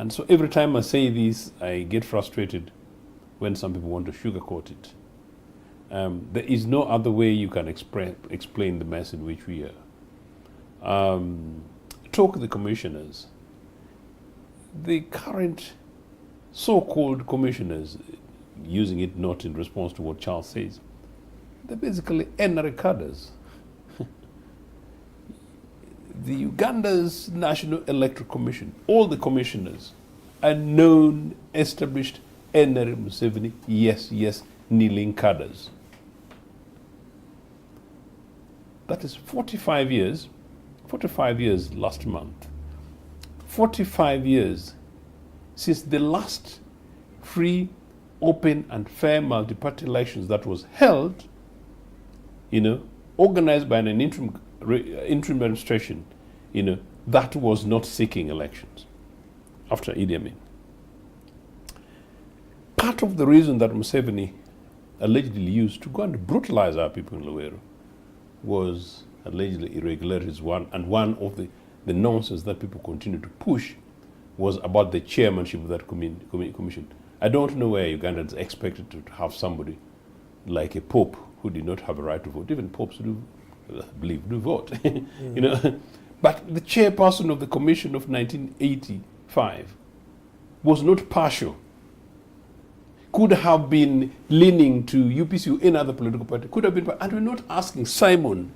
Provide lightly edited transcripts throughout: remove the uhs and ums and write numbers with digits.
And so every time I say this, I get frustrated when some people want to sugarcoat it. There is no other way you can explain the mess in which we are. Talk to the commissioners. The current so-called commissioners, using it not in response to what Charles says, they're basically NRA cadres. The Uganda's National Electoral Commission, all the commissioners are known, established NRA Museveni, yes, kneeling cadres. That is 45 years last month. 45 years since the last free, open and fair multi-party elections that was held, organized by an interim administration, that was not seeking elections after Idi Amin. Part of the reason that Museveni allegedly used to go and brutalize our people in Luweero was allegedly irregularities. One of the nonsense that people continue to push was about the chairmanship of that commission. I don't know where Ugandans expected to have somebody like a pope who did not have a right to vote. Even popes do vote. But the chairperson of the commission of 1985 was not partial. Could have been leaning to UPC or any other political party. Could have been, and we're not asking Simon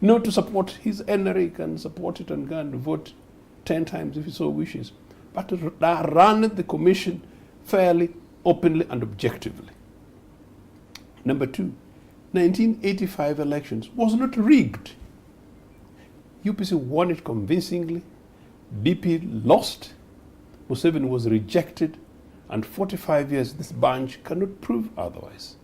not to support his NRA, can support it and go and vote 10 times if he so wishes, but to run the commission fairly, openly and objectively. Number two, 1985 elections was not rigged. UPC won it convincingly, DP lost, Museveni was rejected, and 45 years this bunch cannot prove otherwise.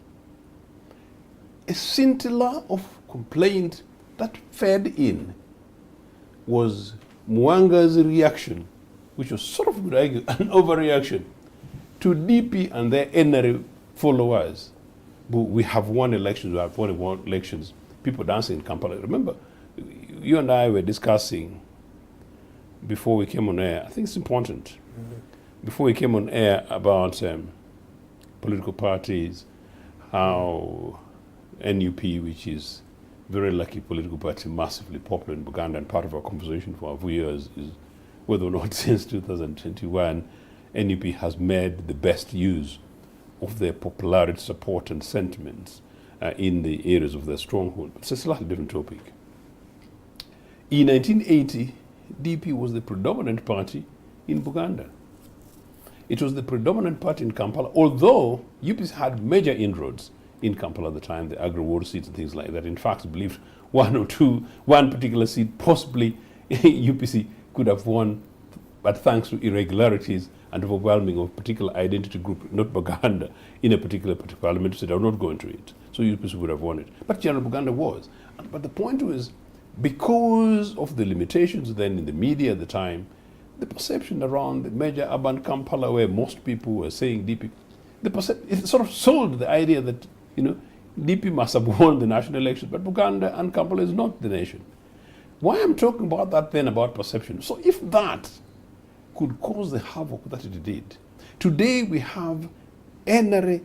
A scintilla of complaint that fed in was Mwanga's reaction, which was sort of, would argue, an overreaction to DP and their NRA followers. But we have won elections, we have won elections, people dancing in Kampala. Remember, you and I were discussing before we came on air, I think it's important, before we came on air about political parties, how NUP, which is very lucky political party, massively popular in Uganda, and part of our conversation for a few years is whether or not since 2021, NUP has made the best use of their popularity, support and sentiments in the areas of their stronghold. It's a slightly different topic. In 1980, DP was the predominant party in Uganda. It was the predominant party in Kampala, although UPC had major inroads in Kampala at the time, the agri-war seats and things like that. In fact, believed one particular seat, possibly UPC could have won, but thanks to irregularities and overwhelming of a particular identity group, not Buganda, in a particular parliamentary seat. I will not go into it. So UPC would have won it. But General Buganda was. But the point was, because of the limitations then in the media at the time, the perception around the major urban Kampala, where most people were saying DP, it sort of sold the idea that, DP must have won the national elections, but Uganda and Kampala is not the nation. Why I'm talking about that then, about perception? So if that could cause the havoc that it did, today we have NRA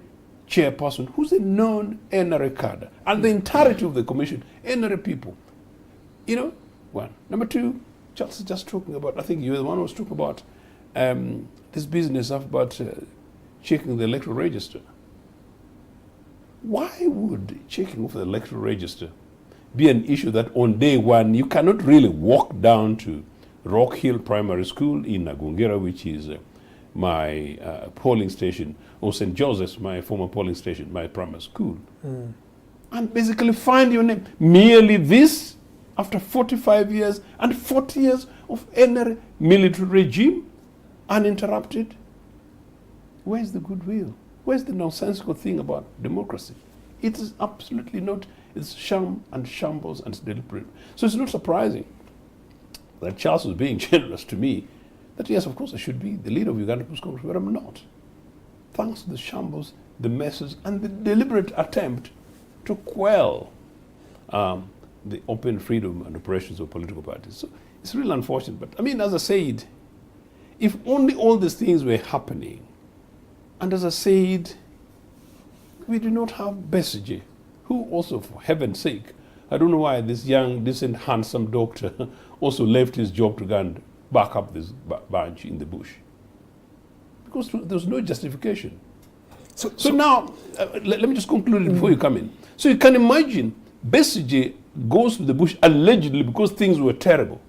chairperson who's a known NRA cadre, and the entirety of the commission, NRA people. One. Number two, Charles is just talking about, I think you're the one who was talking about this business about checking the electoral register. Why would checking of the electoral register be an issue that on day one you cannot really walk down to Rock Hill Primary School in Nagungera, which is my polling station, or St. Joseph's, my former polling station, my primary school, and basically find your name? Merely this, after 45 years and 40 years of NRA military regime, uninterrupted? Where's the goodwill? Where's the nonsensical thing about democracy? It is absolutely not. It's sham and shambles and it's deliberate. So it's not surprising that Charles was being generous to me, that yes, of course I should be the leader of Uganda People's Congress, but I'm not. Thanks to the shambles, the messes, and the deliberate attempt to quell the open freedom and operations of political parties. So it's really unfortunate. But I mean, as I said, If only all these things were happening, and as I said, we do not have Besigye, who also, for heaven's sake, I don't know why this young, decent, handsome doctor also left his job to go and back up this bunch in the bush. Because there's no justification. So now, let me just conclude it before you come in. So you can imagine Besigye goes to the bush allegedly because things were terrible.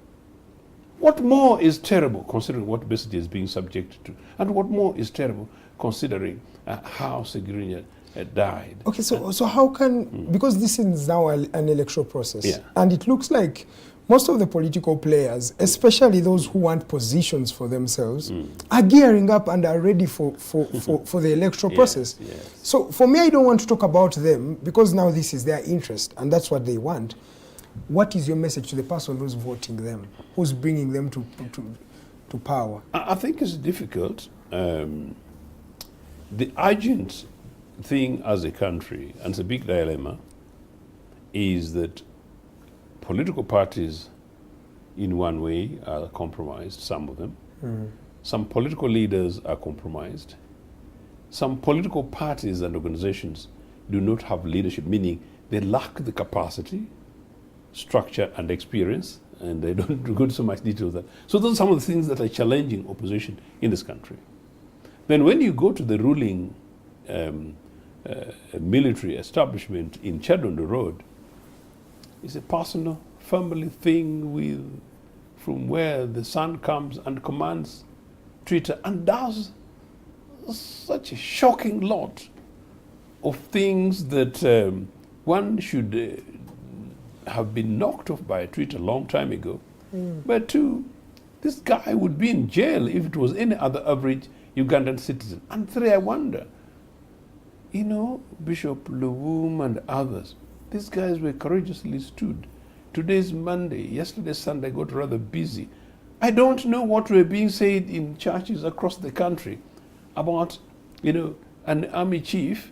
What more is terrible considering what Besigye is being subjected to? And what more is terrible considering how Segirinya died? Okay, so how can, because this is now an electoral process, and it looks like most of the political players, especially those who want positions for themselves, are gearing up and are ready for the electoral process. Yes. So for me, I don't want to talk about them because now this is their interest and that's what they want. What is your message to the person who's voting them, who's bringing them to power? I think it's difficult. The urgent thing as a country, and it's a big dilemma, is that political parties in one way are compromised, some of them. Some political leaders are compromised. Some political parties and organizations do not have leadership, meaning they lack the capacity, structure and experience, and they don't go into so much detail of that. So those are some of the things that are challenging opposition in this country. Then when you go to the ruling military establishment in Chadondo Road, it's a personal family thing from where the son comes and commands Twitter and does such a shocking lot of things that one should have been knocked off by Twitter a long time ago. But two, this guy would be in jail if it was any other average Ugandan citizen. And three, I wonder, Bishop Lewum and others, these guys were courageously stood. Today's Monday, yesterday Sunday got rather busy. I don't know what were being said in churches across the country about, an army chief,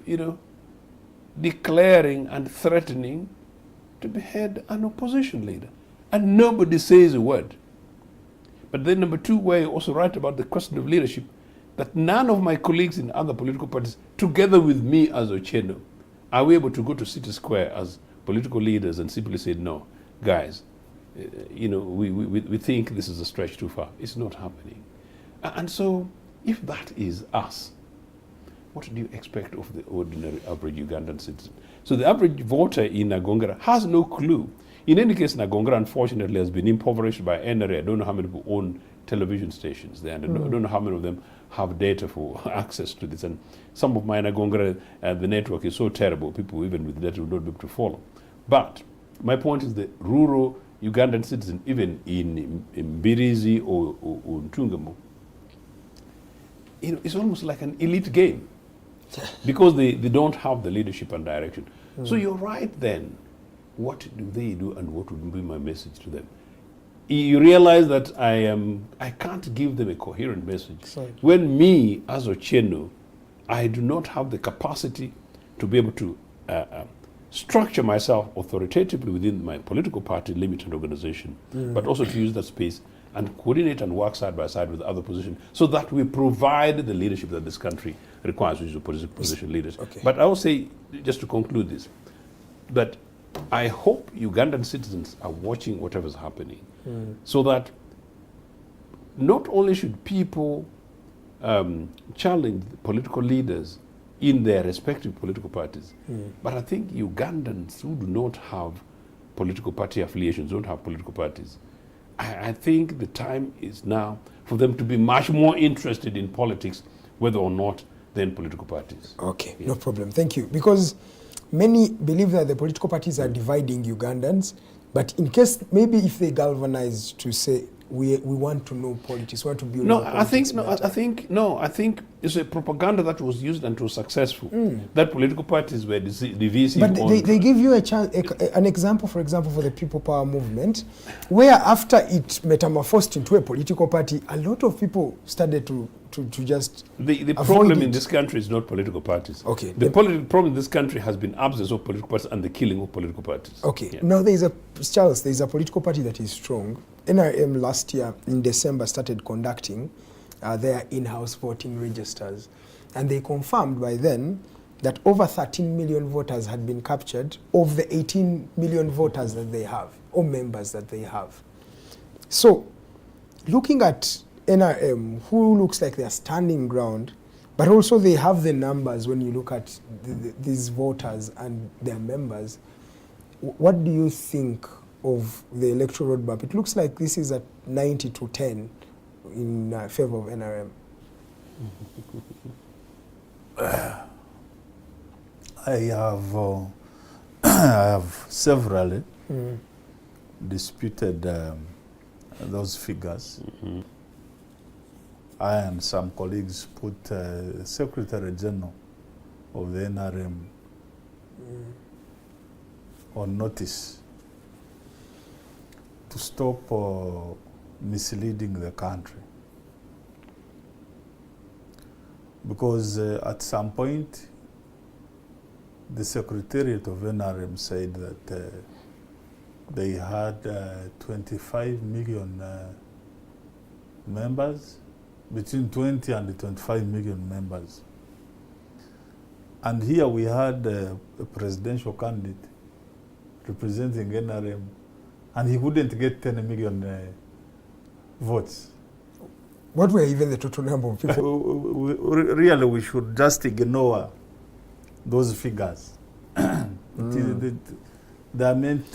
declaring and threatening to behead an opposition leader. And nobody says a word. But then number two, where you also write about the question of leadership, that none of my colleagues in other political parties, together with me as Ochieno, are we able to go to City Square as political leaders and simply say, no, guys, we think this is a stretch too far. It's not happening. And so, if that is us, what do you expect of the ordinary average Ugandan citizen? So the average voter in Nagongera has no clue. In any case, Nagongera, unfortunately, has been impoverished by NRA. I don't know how many people own television stations there, and I don't know how many of them have data for access to this. And some of my Nagongera, the network is so terrible, people even with data will not be able to follow. But my point is the rural Ugandan citizen, even in Mbirizi or Ntungamo, it's almost like an elite game because they don't have the leadership and direction. So you're right then. What do they do and what would be my message to them? You realize that I can't give them a coherent message. Sorry. When me, as Ochieno, I do not have the capacity to be able to structure myself authoritatively within my political party, limited organization, but also to use that space and coordinate and work side by side with other positions so that we provide the leadership that this country requires, which is opposition leaders. Okay. But I will say, just to conclude this, that I hope Ugandan citizens are watching whatever's happening so that not only should people challenge political leaders in their respective political parties, but I think Ugandans who do not have political party affiliations, don't have political parties, I think the time is now for them to be much more interested in politics, whether or not than political parties. Okay, no problem. Thank you. Because many believe that the political parties are dividing Ugandans, but in case, maybe if they galvanize to say, we want to know politics, we want to build I think it's a propaganda that was used and was successful. That political parties were divisive. But they give you an example, for example, for the People Power movement, where after it metamorphosed into a political party, a lot of people started to just the problem in this country is not political parties. Okay. The problem in this country has been absence of political parties and the killing of political parties. Okay. Yeah. Now there is a political party that is strong. NRM last year in December started conducting their in-house voting registers. And they confirmed by then that over 13 million voters had been captured of the 18 million voters that they have, or members that they have. So, looking at NRM, who looks like they're standing ground, but also they have the numbers when you look at these voters and their members, what do you think of the electoral roadmap? It looks like this is at 90 to 10 in favor of NRM. I have severally disputed those figures. I and some colleagues put Secretary General of the NRM on notice to stop misleading the country. Because at some point, the Secretariat of NRM said that they had 25 million members, between 20 and 25 million members. And here we had a presidential candidate representing NRM, and he wouldn't get 10 million votes. What were even the total number of people? Really, we should just ignore those figures. They are meant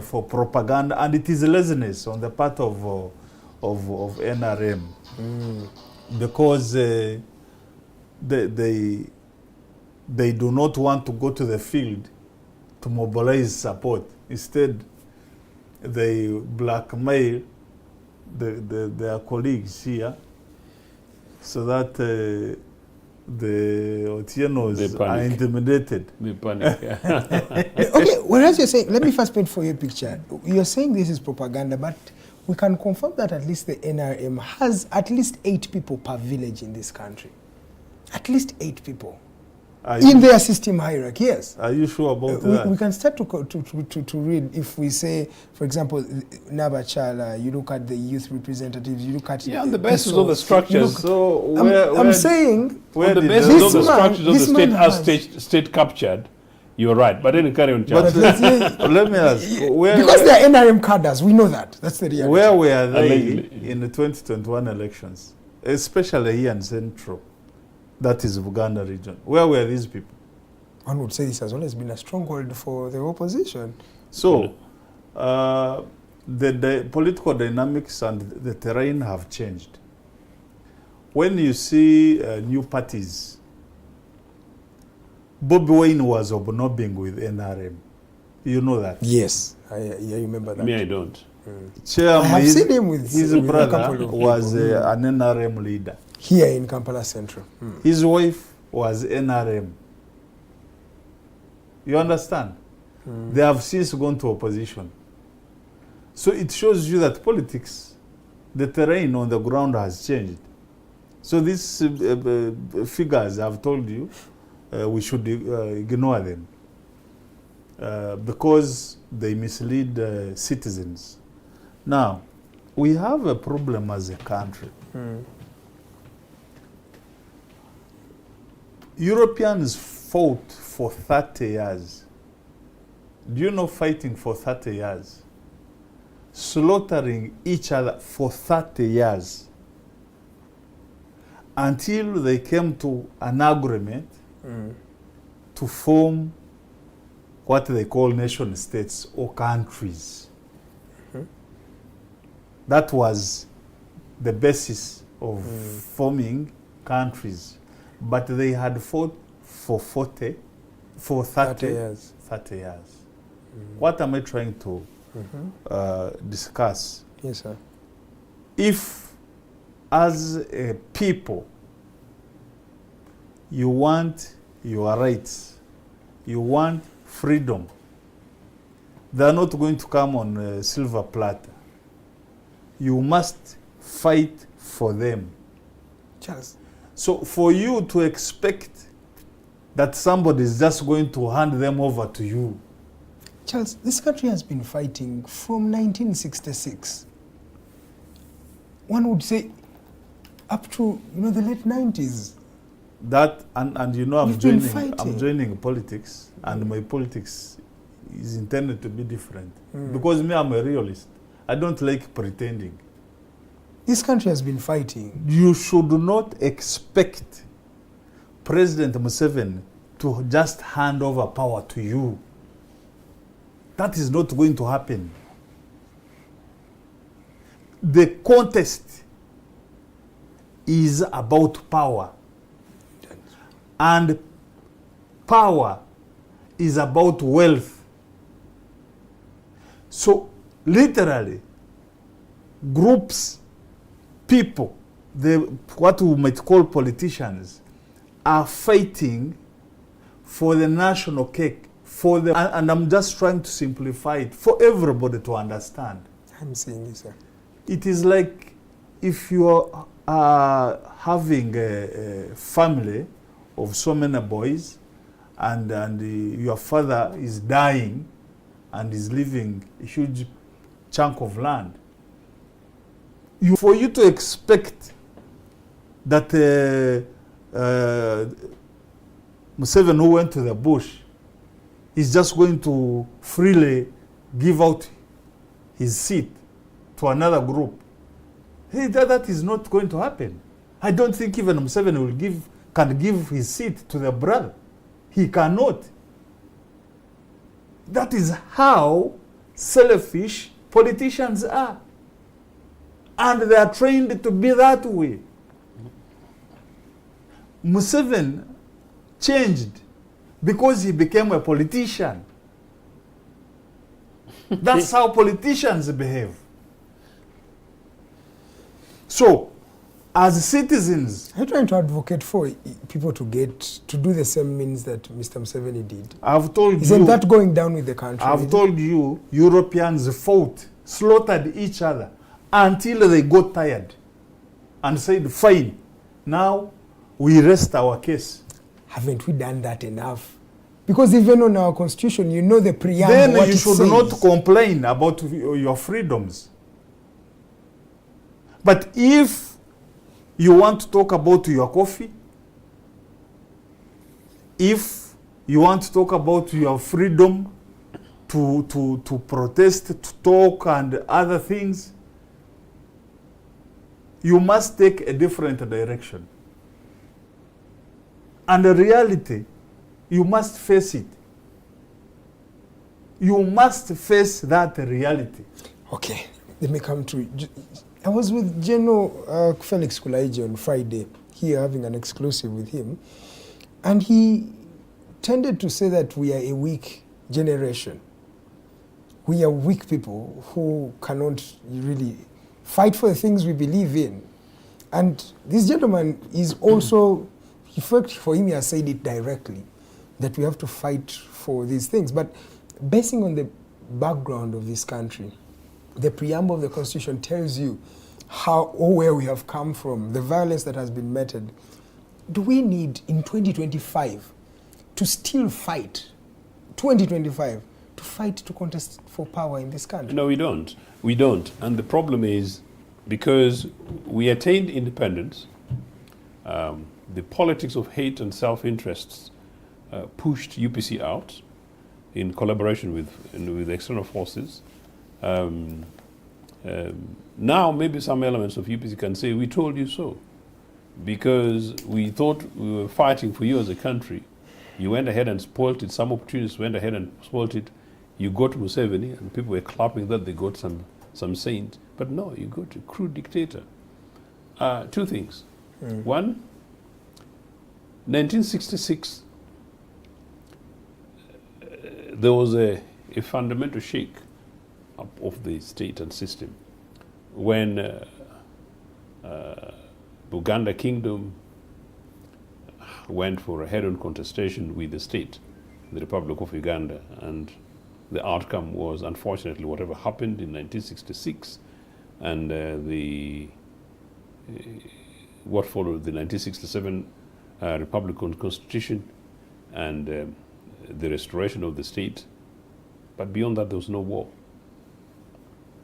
for propaganda, and it is laziness on the part of NRM, because they do not want to go to the field to mobilize support. Instead, they blackmail their colleagues here, so that the Ochienos are intimidated. They panic. Okay, whereas you're saying, let me first paint for you a picture. You're saying this is propaganda, but we can confirm that at least the NRM has at least 8 people per village in this country. At least 8 people. In their system hierarchy, yes. Are you sure about that? We can start to read. If we say, for example, Nabachala, you look at the youth representatives, you look at... Yeah, on the basis of the structures. So I'm saying... On the basis of the structures of the state captured, you're right. But then carry on, Charles. But let me ask. Because they're NRM cadres, we know that. That's the reality. Where were they in the 2021 elections? Especially here in Central. That is Uganda region. Where were these people? One would say this has always been a stronghold for the opposition. So, the political dynamics and the terrain have changed. When you see new parties, Bobi Wine was obnobbing with NRM. You know that? Yes, I remember that. Me, I don't. I have seen him with his brother was an NRM leader. Here in Kampala Central. His wife was NRM. You understand? They have since gone to opposition. So it shows you that politics, the terrain on the ground has changed. So these figures I've told you, we should ignore them because they mislead citizens. Now, we have a problem as a country. Europeans fought for 30 years. Do you know fighting for 30 years? Slaughtering each other for 30 years. Until they came to an agreement to form what they call nation states or countries. That was the basis of forming countries. But they had fought for 30 years. 30 years. What am I trying to discuss? Yes, sir. If, as a people, you want your rights, you want freedom, they're not going to come on a silver platter. You must fight for them. Charles. So for you to expect that somebody is just going to hand them over to you. Charles, this country has been fighting from 1966. One would say, up to the late 90s. That and you know I'm We've been joining fighting. politics, and my politics is intended to be different because me, I'm a realist. I don't like pretending. This country has been fighting. You should not expect President Museveni to just hand over power to you. That is not going to happen. The contest is about power. And power is about wealth. So literally, groups, people, what we might call politicians, are fighting for the national cake, and I'm just trying to simplify it for everybody to understand. I'm saying this, sir. It is like if you are having a family of so many boys, and your father is dying and is leaving a huge chunk of land. For you to expect that Museveni, who went to the bush, is just going to freely give out his seat to another group, that is not going to happen. I don't think even Museveni can give his seat to the brother. He cannot. That is how selfish politicians are. And they are trained to be that way. Museveni changed because he became a politician. That's how politicians behave. So, as citizens, I'm trying to advocate for people to do the same means that Mr. Museveni did. I've told you. Isn't that going down with the country? I've told you, Europeans fought, slaughtered each other until they got tired and said, fine, now we rest our case. Haven't we done that enough? Because even on our constitution, the preamble. Then what you should not complain about your freedoms. But if you want to talk about your coffee, if you want to talk about your freedom to protest, to talk and other things, you must take a different direction. And the reality, you must face it. You must face that reality. Okay, let me come to... I was with General Felix Kulaiji on Friday, here having an exclusive with him, and he tended to say that we are a weak generation. We are weak people who cannot really fight for the things we believe in. And this gentleman is also, for him, he has said it directly, that we have to fight for these things. But basing on the background of this country, the preamble of the Constitution tells you where we have come from, the violence that has been meted. Do we need, in 2025, to still fight, 2025, to fight to contest for power in this country? No, we don't. We don't. And the problem is, because we attained independence, the politics of hate and self-interests pushed UPC out in collaboration with external forces. Now maybe some elements of UPC can say, we told you so, because we thought we were fighting for you as a country. You went ahead and spoilt it. Some opportunists went ahead and spoilt it. You got Museveni, and people were clapping that they got some saint. But no, you got a crude dictator. Two things. One, 1966, there was a fundamental shake of the state and system when Uganda Kingdom went for a head-on contestation with the state, the Republic of Uganda, and the outcome was, unfortunately, whatever happened in 1966, and what followed, the 1967 Republican Constitution, and the restoration of the state. But beyond that, there was no war.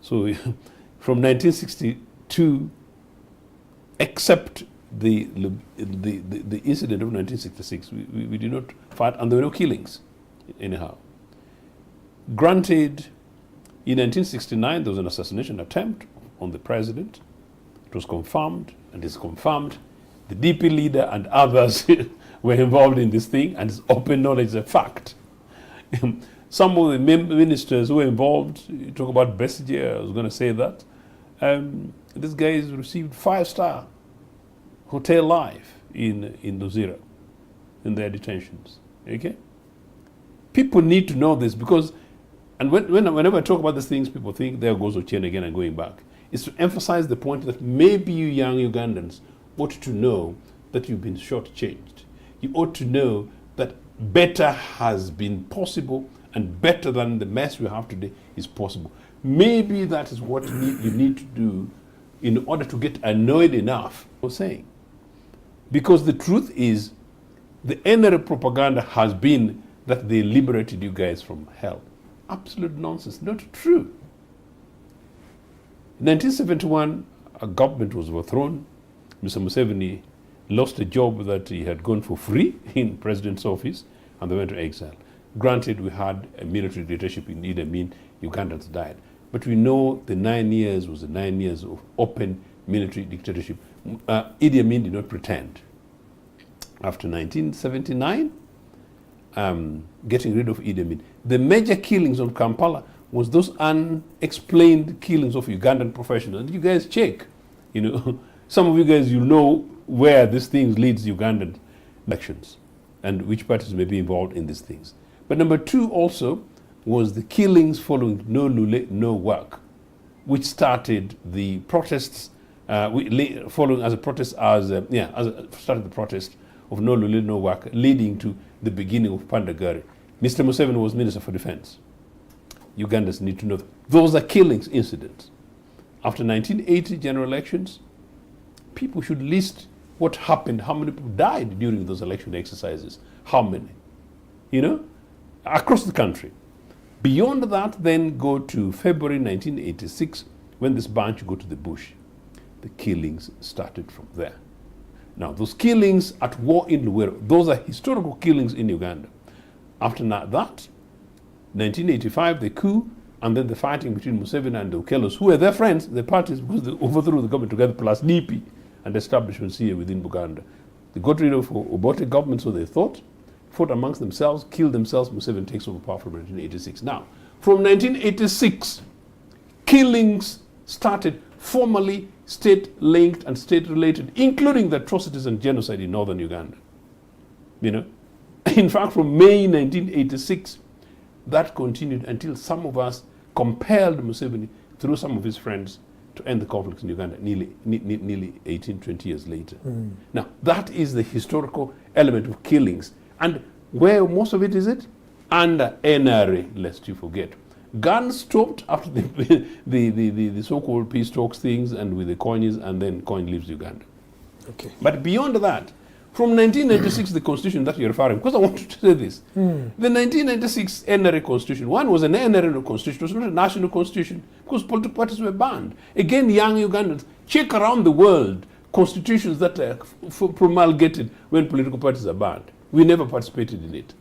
So from 1962 except the incident of 1966, we did not fight, and there were no killings, anyhow. Granted, in 1969, there was an assassination attempt on the president. It was confirmed, and is confirmed. The DP leader and others were involved in this thing, and it's open knowledge, a fact. Some of the ministers who were involved, you talk about Besigye, I was going to say that. This guy has received 5-star hotel life in Luzira, in their detentions. Okay? People need to know this because, and whenever I talk about these things, people think there goes Ochieno again and going back. It's to emphasize the point that maybe you young Ugandans ought to know that you've been shortchanged. You ought to know that better has been possible, and better than the mess we have today is possible. Maybe that is what you need to do in order to get annoyed enough for saying. Because the truth is, the NRA propaganda has been that they liberated you guys from hell. Absolute nonsense, not true. In 1971, a government was overthrown. Mr. Museveni lost a job that he had gone for free in president's office, and they went to exile. Granted, we had a military dictatorship in Idi Amin, Ugandans died. But we know the 9 years was the 9 years of open military dictatorship. Idi Amin did not pretend. After 1979, getting rid of Idi Amin, the major killings on Kampala was those unexplained killings of Ugandan professionals. And you guys check, some of you guys, you know where these things leads Ugandan elections and which parties may be involved in these things. But number two also was the killings following No Lule, No Work, which started the protests, following as a protest, started the protest of No Lule, No Work, leading to the beginning of Pandagari. Mr. Museveni was Minister for Defense. Ugandans need to know that. Those are killings incidents. After 1980 general elections, people should list what happened, how many people died during those election exercises, how many, across the country. Beyond that, then go to February 1986, when this bunch go to the bush. The killings started from there. Now, those killings at war in Luwero, those are historical killings in Uganda. After that, 1985, the coup, and then the fighting between Museveni and the Okelos, who were their friends, their parties, because they overthrew the government together, plus DP, and establishments here within Buganda. They got rid of Obote government, so they fought amongst themselves, killed themselves. Museveni takes over power from 1986. Now, from 1986, killings started formally state-linked and state-related, including the atrocities and genocide in northern Uganda. In fact, from May 1986, that continued until some of us compelled Museveni, through some of his friends, to end the conflict in Uganda nearly 18, 20 years later. Now, that is the historical element of killings. And where most of it is under NRA, lest you forget. Guns stopped after the so-called peace talks things and with the Koinis, and then Koin leaves Uganda. Okay. But beyond that, from 1996, the constitution that you're referring, because I want to say this, the 1996 NRA constitution, one was an NRA constitution, it was not a national constitution, because political parties were banned. Again, young Ugandans, check around the world constitutions that are promulgated when political parties are banned. We never participated in it.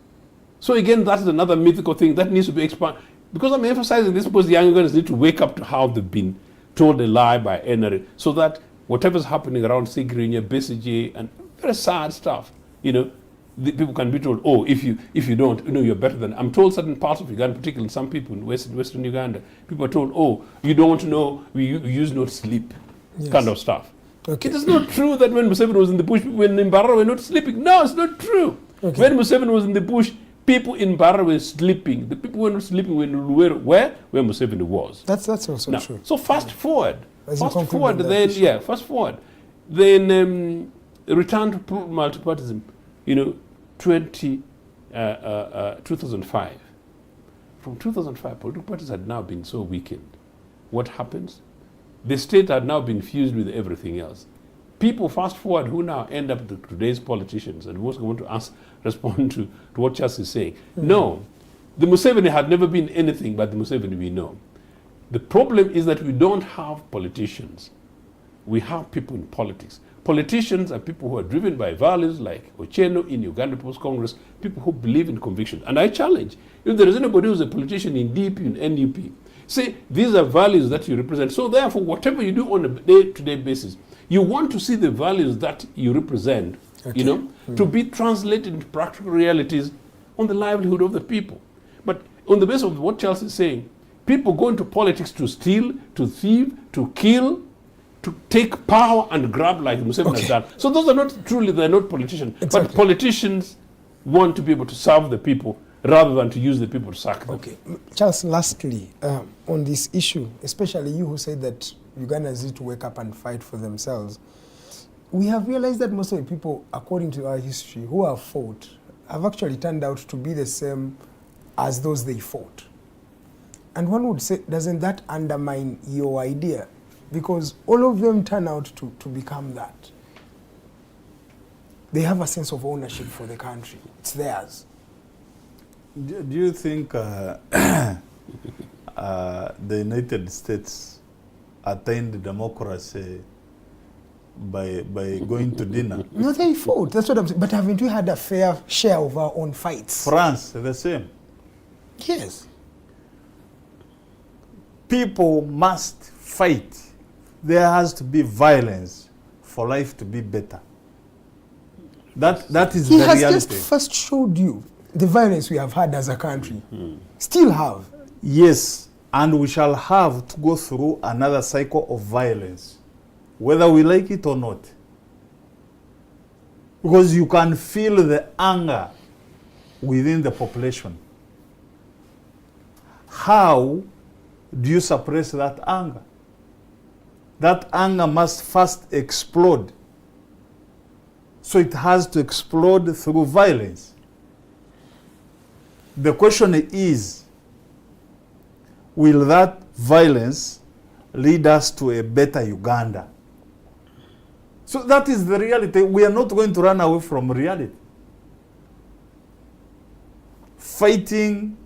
So again, that is another mythical thing that needs to be expanded. Because I'm emphasizing this, because the young Ugandans need to wake up to how they've been told a lie by NRA, so that whatever's happening around Segirinya, Besigye, and very sad stuff, the people can be told, oh, if you don't, you're better than. I'm told certain parts of Uganda, particularly some people in Western Uganda, people are told, oh, you don't know, you use not sleep, kind of stuff. Okay. It is not true that when Museveni was in the bush, people in Mbarara were not sleeping. No, it's not true. Okay. When Museveni was in the bush, people in Mbarara were sleeping. The people who were not sleeping were in Luwero, where Museveni was. That's also now, true. So fast forward. Fast forward, then return to multipartism, 2005. From 2005, political parties had now been so weakened. What happens? The state had now been fused with everything else. People fast forward who now end up today's politicians, and we also want to respond to what Charles is saying. No, the Museveni had never been anything but the Museveni we know. The problem is that we don't have politicians we have people in politics. Politicians are people who are driven by values like Ochieno in Uganda People's Congress, people who believe in conviction. And I challenge, if there is anybody who's a politician in DP, in NUP, say these are values that you represent. So therefore, whatever you do on a day-to-day basis, you want to see the values that you represent, to be translated into practical realities on the livelihood of the people. But on the basis of what Charles is saying, people go into politics to steal, to thieve, to kill, to take power and grab like Museveni has done. So those are not truly, they're not politicians. Exactly. But politicians want to be able to serve the people rather than to use the people to sack them. Okay. Charles, lastly, on this issue, especially you who said that Ugandans need to wake up and fight for themselves, we have realized that most of the people, according to our history, who have fought, have actually turned out to be the same as those they fought. And one would say, doesn't that undermine your idea? Because all of them turn out to become that. They have a sense of ownership for the country. It's theirs. Do you think the United States attained democracy by going to dinner? No, they fought. That's what I'm saying. But haven't we had a fair share of our own fights? France, the same. Yes. People must fight. There has to be violence for life to be better. That is the reality. He has just first showed you the violence we have had as a country. Still have. Yes, and we shall have to go through another cycle of violence, whether we like it or not. Because you can feel the anger within the population. How do you suppress that anger? That anger must first explode. So it has to explode through violence. The question is, will that violence lead us to a better Uganda? So that is the reality. We are not going to run away from reality. Fighting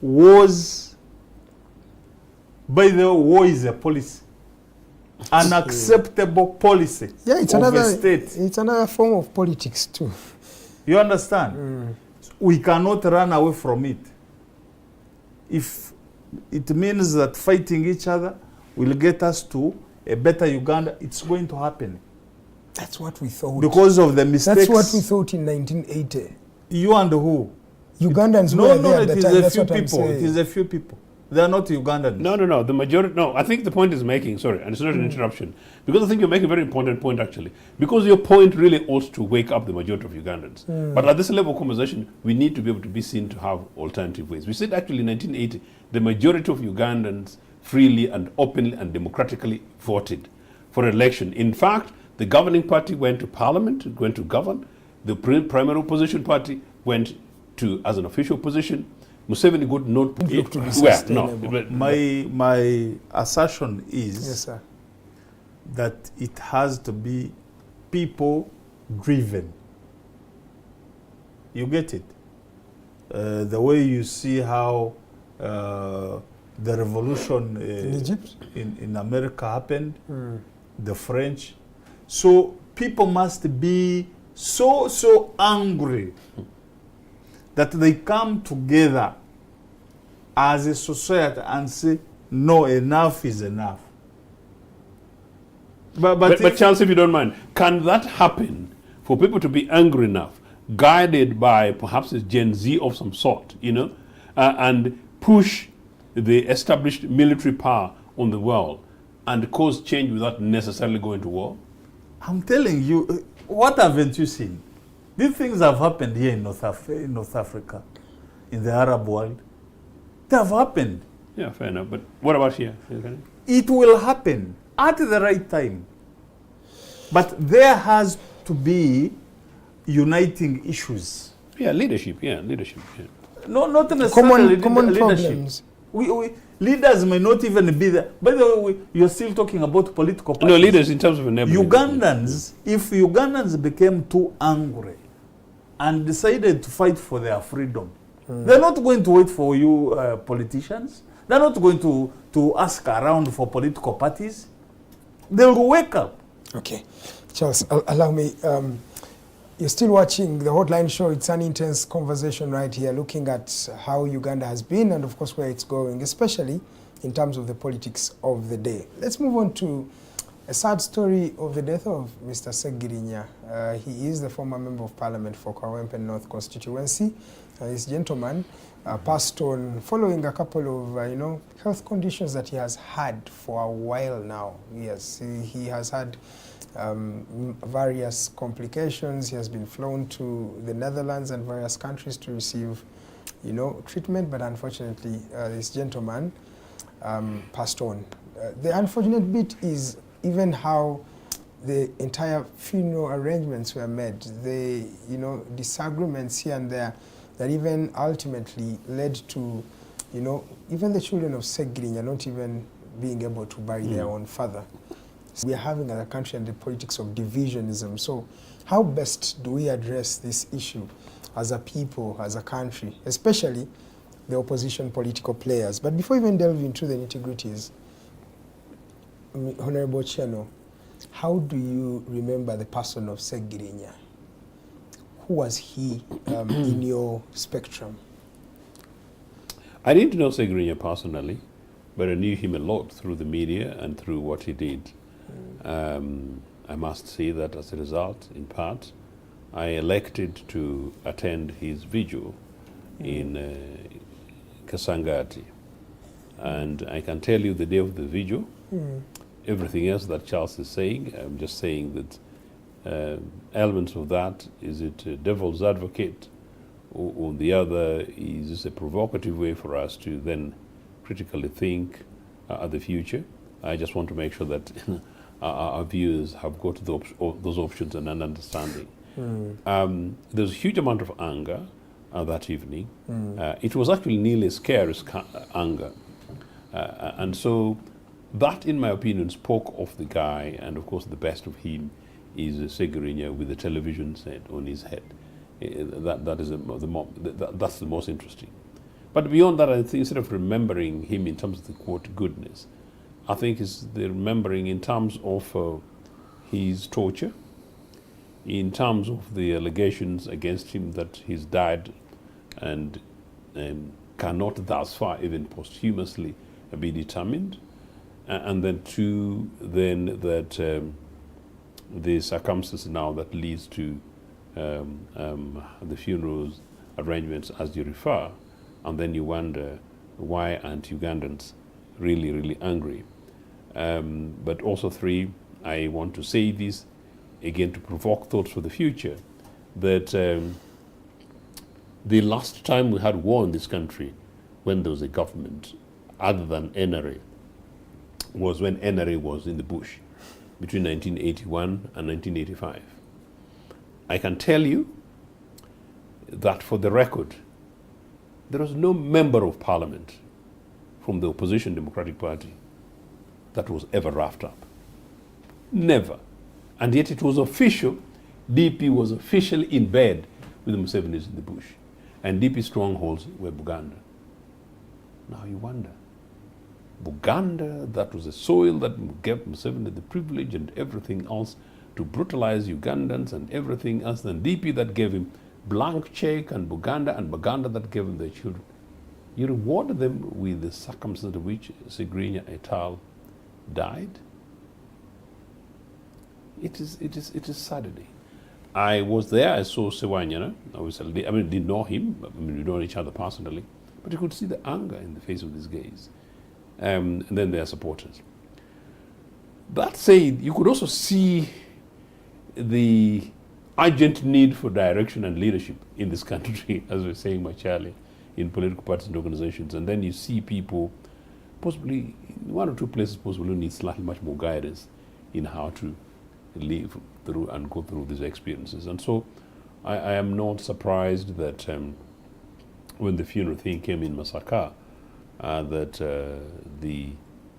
wars, by the way, war is a policy. An acceptable policy it's of another a state. It's another form of politics too. You understand? We cannot run away from it. If it means that fighting each other will get us to a better Uganda, it's going to happen. That's what we thought. Because of the mistakes. That's what we thought in 1980. You and who? Ugandans were there at the time. That's what I'm people. saying. It is a few people. They are not Ugandans. No. The majority, no. I think the point is making, sorry, and it's not an interruption, because I think you're making a very important point actually. Because your point really ought to wake up the majority of Ugandans. But at this level of conversation, we need to be able to be seen to have alternative ways. We said actually in 1980, the majority of Ugandans freely and openly and democratically voted for election. In fact, the governing party went to parliament, went to govern. The primary opposition party went to as an official position. Museveni could not look to be sustainable. My assertion is Yes, sir. that it has to be people driven. You get it? The way you see how the revolution In Egypt? in America happened, the French. So people must be so angry that they come together as a society and say, no, enough is enough. But Charles, if you don't mind, can that happen for people to be angry enough, guided by perhaps a Gen Z of some sort, and push the established military power on the world and cause change without necessarily going to war? I'm telling you, what haven't you seen? These things have happened here in North Africa, in the Arab world. They have happened. Yeah, fair enough. But what about here? It will happen at the right time. But there has to be uniting issues. Yeah, leadership. Yeah. No, not necessarily common leadership. problems. Leaders may not even be there. By the way, you're still talking about political parties. No, leaders in terms of enabling. Ugandans, if Ugandans became too angry and decided to fight for their freedom, they're not going to wait for you politicians. They're not going to ask around for political parties. They'll wake up. Okay. Charles, allow me. You're still watching the Hotline Show. It's an intense conversation right here, looking at how Uganda has been and, of course, where it's going, especially in terms of the politics of the day. Let's move on to a sad story of the death of Mr. Segirinya. He is the former Member of Parliament for Kawempe North constituency. This gentleman passed on following a couple of, health conditions that he has had for a while now. Yes, he has had various complications. He has been flown to the Netherlands and various countries to receive, treatment. But unfortunately, this gentleman passed on. The unfortunate bit is even how the entire funeral arrangements were made. The, disagreements here and there that even ultimately led to, even the children of Segirinya not even being able to bury their own father. We are having as a country and the politics of divisionism. So how best do we address this issue as a people, as a country, especially the opposition political players? But before we even delve into the nitty-gritties, Honorable Ochieno, how do you remember the person of Segirinya? Who was he in your spectrum? I didn't know Segirinya personally, but I knew him a lot through the media and through what he did. I must say that as a result, in part, I elected to attend his vigil in Kasangati. And I can tell you the day of the vigil, everything else that Charles is saying, I'm just saying that elements of that, is it a devil's advocate, or the other, is this a provocative way for us to then critically think of the future? I just want to make sure that our viewers have got those options and an understanding. There's a huge amount of anger that evening. It was actually nearly scary anger. And so that, in my opinion, spoke of the guy, and of course the best of him is Segirinya with the television set on his head. That's the most interesting. But beyond that, I think instead of remembering him in terms of the quote goodness, I think it's the remembering in terms of his torture, in terms of the allegations against him that he's died and cannot thus far even posthumously be determined, and then that the circumstances now that leads to the funerals arrangements as you refer, and then you wonder why aren't Ugandans really, really angry. But also I want to say this again to provoke thoughts for the future, that the last time we had war in this country, when there was a government other than NRA, was when NRA was in the bush between 1981 and 1985. I can tell you that, for the record, there was no member of parliament from the opposition Democratic Party that was ever roughed up. Never. And yet it was official. DP was officially in bed with the Musevenis in the bush. And DP strongholds were Buganda. Now you wonder, Buganda, that was a soil that gave Museveni the privilege and everything else to brutalize Ugandans and everything else, and DP that gave him blank check, and Buganda that gave him their children. You rewarded them with the circumstance in which Segirinya et al. Died. It is saddening. I was there. I saw Sewanyana. I didn't know him. We know each other personally, but you could see the anger in the face of these guys, and then their supporters. That said, you could also see the urgent need for direction and leadership in this country, as we were saying, my Charlie, in political parties and organizations. And then you see people, possibly in one or two places, possibly who need slightly much more guidance in how to live through and go through these experiences. And so I am not surprised that when the funeral thing came in Masaka, that the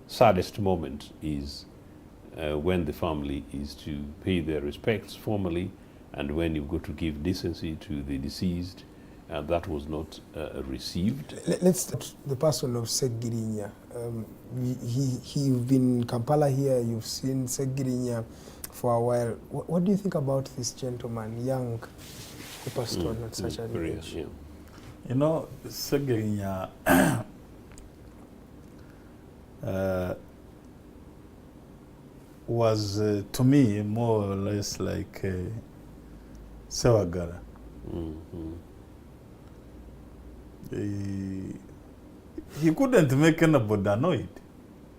saddest moment is when the family is to pay their respects formally, and when you've got to give decency to the deceased, and that was not received. Let's start the person of Segirinya. You've been in Kampala here, you've seen Segirinya for a while. What do you think about this gentleman, young, who passed on at such an age? Yeah. You know, Segirinya was, to me, more or less like Sewagara. He couldn't make anybody annoyed.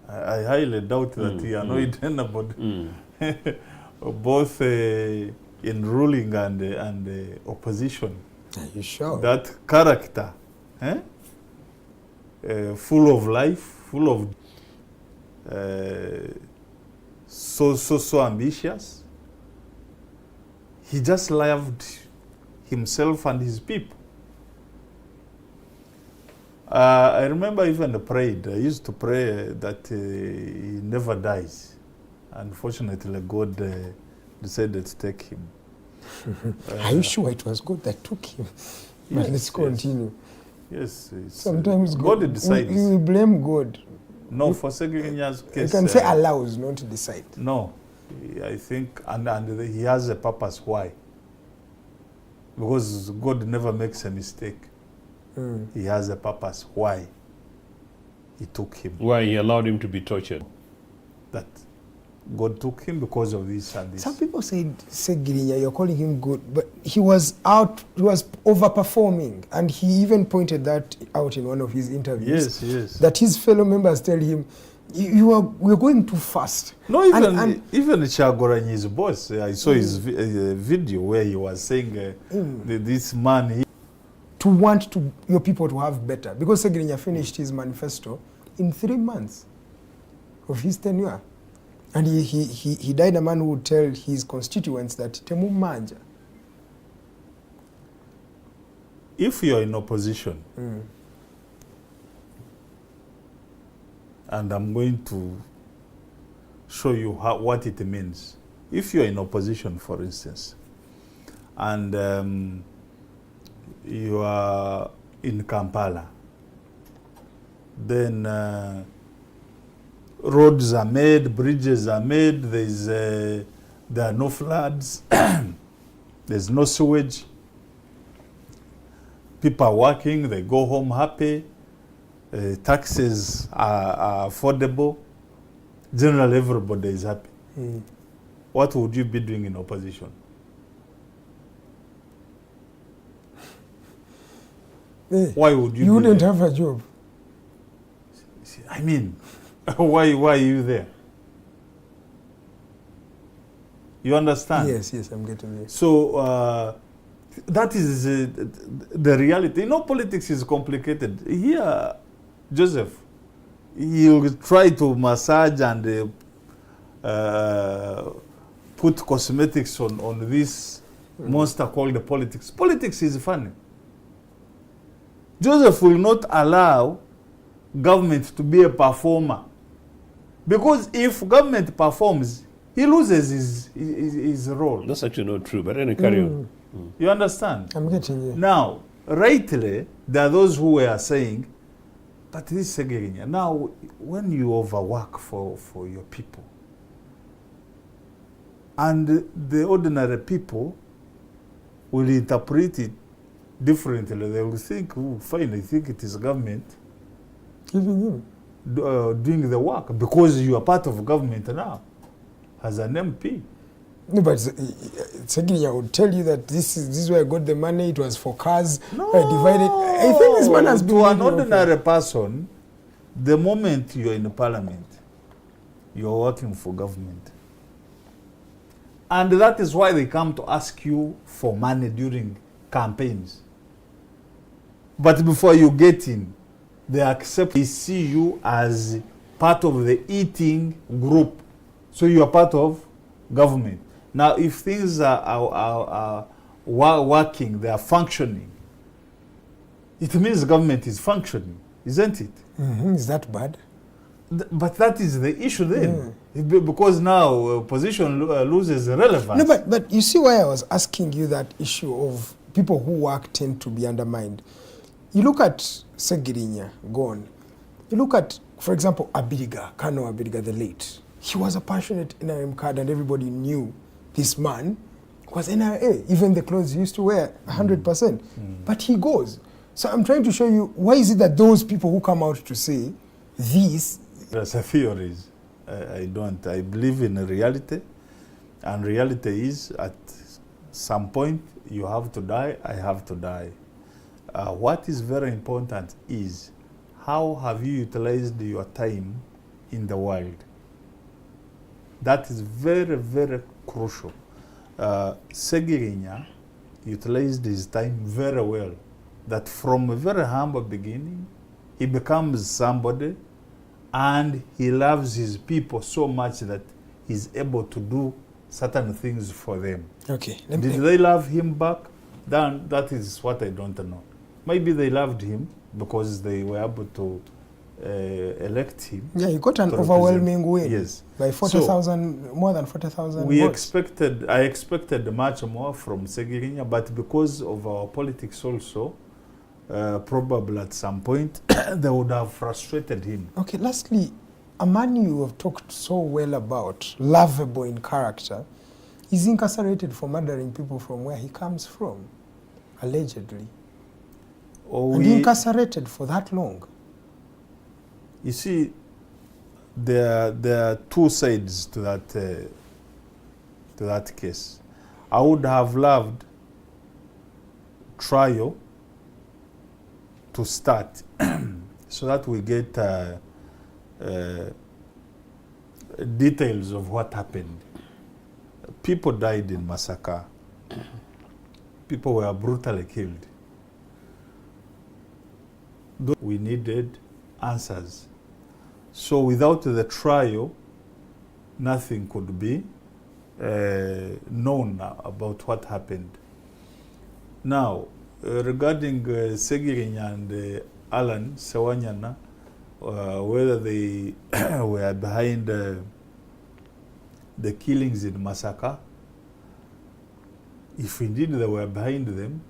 I highly doubt that he annoyed anybody, both in ruling and opposition. Are you sure? That character, full of life, full of so ambitious. He just loved himself and his people. I remember even prayed. I used to pray that he never dies. Unfortunately, God decided to take him. Are you sure it was God that took him? But let's continue. Yes. Sometimes God decides. We blame God. No, for Segirinya's case. You can say allows, not to decide. No. I think, and he has a purpose why. Because God never makes a mistake. He has a purpose why he took him. Why he allowed him to be tortured. That God took him because of this and this. Some people say Segirinya, you're calling him good, but he was overperforming, and he even pointed that out in one of his interviews. Yes. That his fellow members tell him, we're going too fast. No, even Chagoranyi's boss, I saw his video where he was saying this man. To want your people to have better. Because Segirinya finished his manifesto in 3 months of his tenure. And he died a man who would tell his constituents that Temu Manja. If you're in opposition, and I'm going to show you what it means. If you're in opposition, for instance, and you are in Kampala, then roads are made, bridges are made, there are no floods, there's no sewage, people are working, they go home happy, taxes are affordable, generally everybody is happy. What would you be doing in opposition? Why would you? You wouldn't have a job. I mean, why are you there? You understand? Yes, I'm getting you. So that is the reality. You know, politics is complicated. Here, Joseph, he'll try to massage and put cosmetics on this monster called the politics. Politics is funny. Joseph will not allow government to be a performer. Because if government performs, he loses his role. That's actually not true, but anyway, carry on. You understand? I'm getting you. Now, rightly, there are those who were saying, but this Segirinya, now, when you overwork for your people, and the ordinary people will interpret it differently, they will think, oh, fine, I think it is government Giving him. Doing the work, because you are part of government now, as an MP. No, but Segirinya would tell you that this is where I got the money, it was for cars, No, I divided. I think this man has been... To an ordinary person, the moment you're in the parliament, you're working for government. And that is why they come to ask you for money during campaigns. But before you get in, they see you as part of the eating group. So you are part of government. Now, if things are working, they are functioning, it means government is functioning, isn't it? Is that bad? But that is the issue then. Because now opposition loses relevance. No, but you see why I was asking you that issue of people who work tend to be undermined. You look at Segirinya, gone. You look at, for example, Abiriga, Kano Abiriga the late. He was a passionate NRM card and everybody knew this man was NRA, even the clothes he used to wear, 100%. But he goes. So I'm trying to show you, why is it that those people who come out to say this... There's a theory. I believe in reality. And reality is, at some point, you have to die, I have to die. What is very important is, how have you utilized your time in the world? That is very, very crucial. Segirinya utilized his time very well. That from a very humble beginning, he becomes somebody, and he loves his people so much that he's able to do certain things for them. Okay. Did they love him back? Then that is what I don't know. Maybe they loved him because they were able to elect him. Yeah, he got an overwhelming win. Yes. By 40,000, more than 40,000 votes. I expected much more from Segirinya, but because of our politics also, probably at some point, they would have frustrated him. Okay, lastly, a man you have talked so well about, lovable in character, is incarcerated for murdering people from where he comes from, allegedly. And incarcerated for that long. You see, there are two sides to that case. I would have loved trial to start so that we get details of what happened. People died in massacre. People were brutally killed. We needed answers. So without the trial, nothing could be known about what happened. Now, regarding Segirinya and Alan Sewanyana, whether they were behind the killings in massacre, if indeed they were behind them,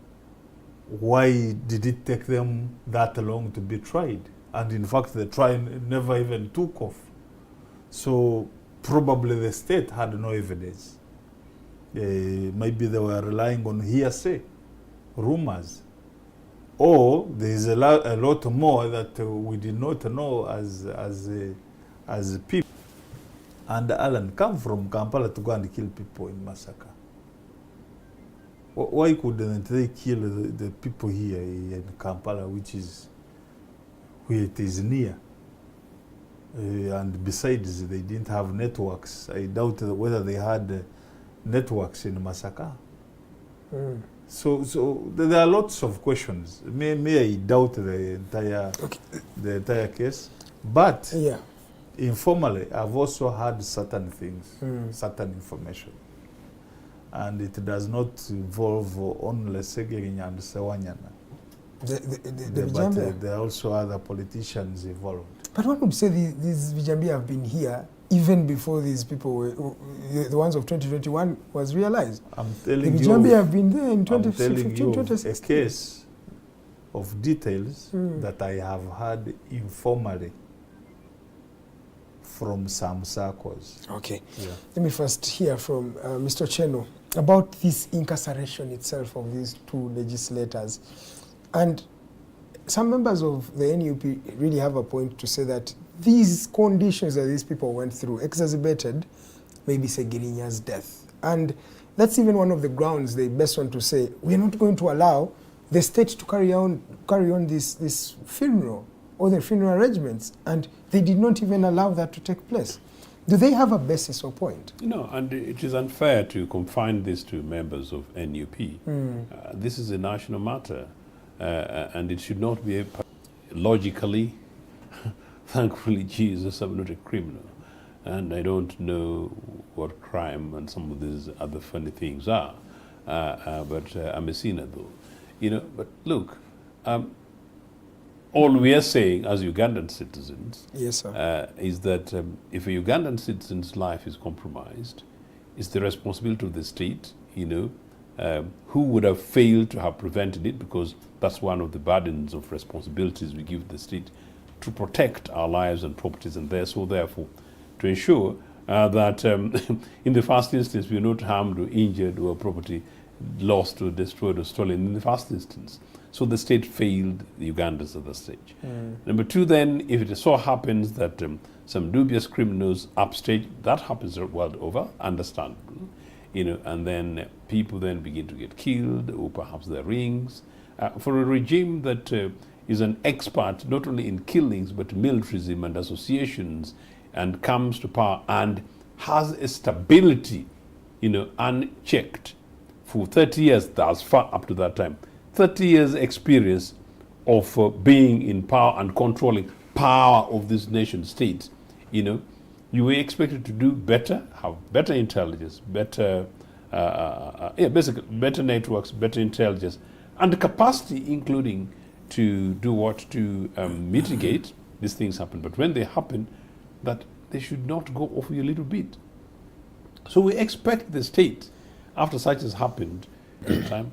why did it take them that long to be tried? And in fact, the trial never even took off. So probably the state had no evidence. Maybe they were relying on hearsay, rumors. Or there is a lot more that we did not know as people. And Alan come from Kampala to go and kill people in massacre. Why couldn't they kill the people here in Kampala, which is where it is near? And besides, they didn't have networks. I doubt whether they had networks in massacre. So there are lots of questions. May I doubt the entire case, but informally, I've also had certain things, certain information. And it does not involve only Segirinya and Sewanyana. But there are also other politicians involved. But one would say these Vijambi have been here even before these people were, the ones of 2021 was realized. I'm telling the Vijambi have been there in 2015, 2016. A case of details that I have had informally from some circles. Okay. Yeah. Let me first hear from Mr. Ochieno about this incarceration itself of these two legislators. And some members of the NUP really have a point to say that these conditions that these people went through exacerbated maybe Segirinya's death. And that's even one of the grounds they best want to say, we are not going to allow the state to carry on this funeral or the funeral arrangements. And they did not even allow that to take place. Do they have a basis or point? No, and it is unfair to confine this to members of NUP. This is a national matter, and it should not be logically. Thankfully, Jesus, I'm not a criminal, and I don't know what crime and some of these other funny things are. But I'm a sinner, though. But look. All we are saying as Ugandan citizens is that if a Ugandan citizen's life is compromised, it's the responsibility of the state, who would have failed to have prevented it, because that's one of the burdens of responsibilities we give the state, to protect our lives and properties, and therefore to ensure that in the first instance we are not harmed or injured or property lost or destroyed or stolen in the first instance. So the state failed the Ugandans at that stage. Number two, then, if it so happens that some dubious criminals upstage, that happens the world over, understandable, and then people then begin to get killed, or perhaps their rings. For a regime that is an expert not only in killings but militarism and associations, and comes to power and has a stability, unchecked for 30 years, that's far up to that time, 30 years experience of being in power and controlling power of this nation state, you were expected to do better, have better intelligence, better, basically better networks, better intelligence, and the capacity, including to do what, to mitigate these things happen. But when they happen, that they should not go off a little bit. So we expect the state, after such has happened in time,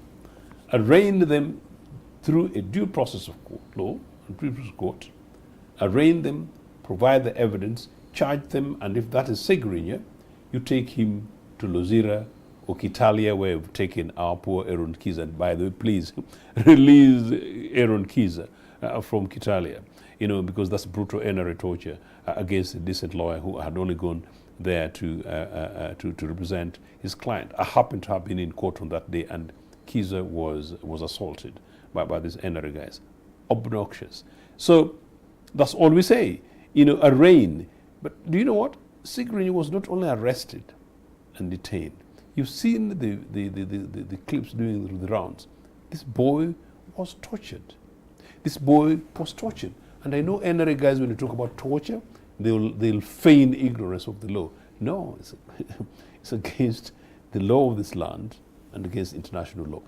arraign them through a due process of court, law and previous court, arraign them, provide the evidence, charge them, and if that is Segirinya, you take him to Lozira or Kitalia, where we've taken our poor Aaron Kiza. And by the way, please release Aaron Kiza from Kitalia, because that's brutal NRA torture against a decent lawyer who had only gone there to represent his client. I happened to have been in court on that day, and Kiza was assaulted by these NRA guys. Obnoxious. So that's all we say, arraign. But do you know what? Segirinya was not only arrested and detained. You've seen the clips doing the rounds. This boy was tortured. And I know NRA guys, when you talk about torture, they'll feign ignorance of the law. No, it's against the law of this land and against international law.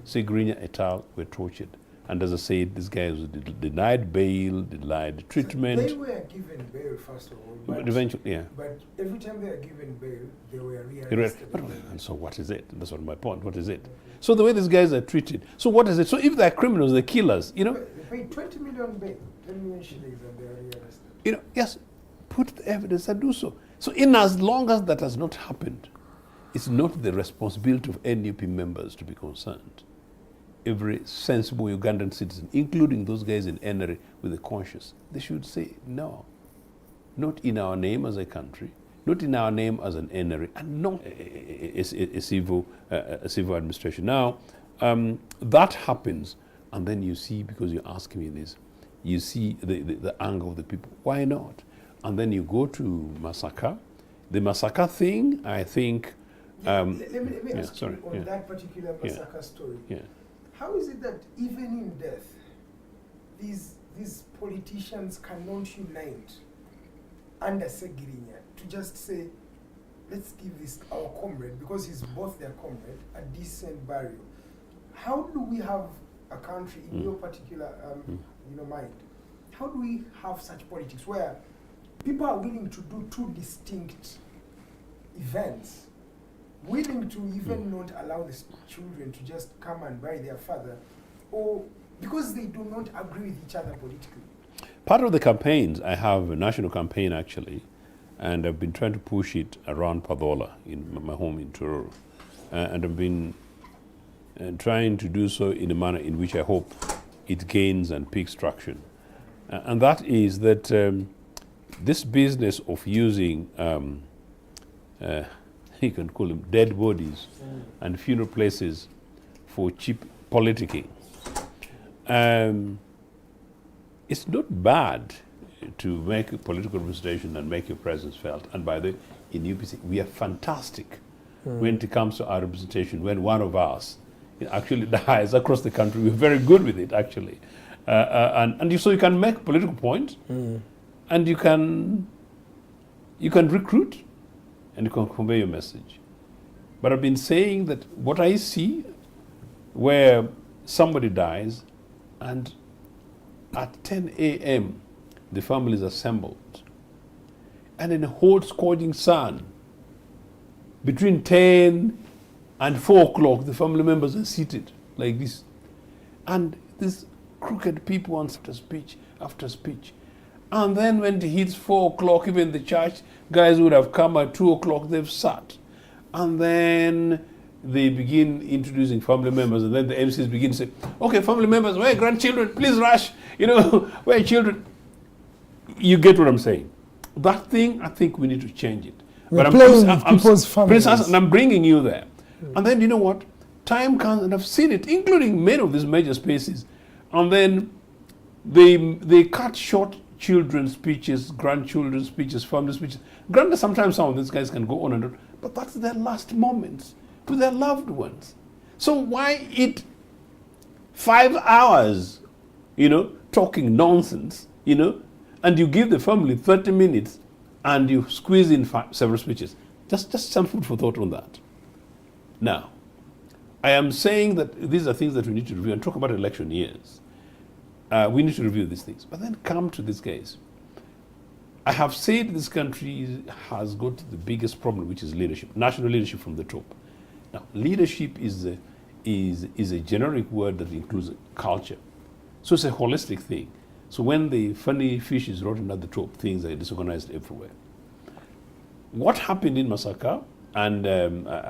Segirinya et al. Were tortured. And as I said, these guys were denied bail, denied treatment. They were given bail, first of all. But eventually, yeah. But every time they were given bail, they were rearrested. And so what is it? That's what my point. What is it? So the way these guys are treated. So what is it? So if they're criminals, they're killers, They paid 20 million bail, 10 million shillings, and they are rearrested. Yes, put the evidence and do so. So in as long as that has not happened, it's not the responsibility of NUP members to be concerned. Every sensible Ugandan citizen, including those guys in NRA with a conscience, they should say, no, not in our name as a country, not in our name as an NRA, and not a civil administration. Now, that happens, and then you see, because you're asking me this, you see the anger of the people. Why not? And then you go to Masaka. The Masaka thing, I think... let me ask you on that particular Masaka story. Yeah. How is it that even in death, these politicians cannot unite under Segirinya to just say, let's give this our comrade, because he's both their comrade, a decent burial? How do we have a country, in your particular mind, how do we have such politics where people are willing to do two distinct events, willing to even not allow the children to just come and bury their father, or because they do not agree with each other politically? Part of the campaigns, I have a national campaign actually, and I've been trying to push it around Padola, in my home in Tororo. And I've been trying to do so in a manner in which I hope it gains and picks traction. And that is that this business of using you can call them dead bodies and funeral places for cheap politicking. It's not bad to make a political representation and make your presence felt. And by the way, in UPC, we are fantastic when it comes to our representation. When one of us actually dies across the country, we're very good with it, actually. So you can make political points, and you can recruit, and you can convey your message. But I've been saying that what I see, where somebody dies, and at 10 a.m., the family is assembled, and in a hot, scorching sun, between 10 And 4 o'clock, the family members are seated like this. And these crooked people want after speech after speech. And then when it hits 4 o'clock, even the church guys would have come at 2 o'clock, they've sat. And then they begin introducing family members, and then the MCs begin to say, okay, family members, where grandchildren, please rush, where children. You get what I'm saying? That thing, I think we need to change it. We're playing with people's families. And I'm bringing you there. And then, you know what? Time comes, and I've seen it, including many of these major spaces. And then they cut short children's speeches, grandchildren's speeches, family speeches. Granted, sometimes some of these guys can go on and on, but that's their last moments with their loved ones. So why eat 5 hours, talking nonsense, and you give the family 30 minutes and you squeeze in several speeches? Just some food for thought on that. Now, I am saying that these are things that we need to review and talk about election years. We need to review these things. But then come to this case. I have said this country has got the biggest problem, which is leadership, national leadership from the top. Now, leadership is a generic word that includes culture. So it's a holistic thing. So when the funny fish is rotten at the top, things are disorganized everywhere. What happened in Masaka, and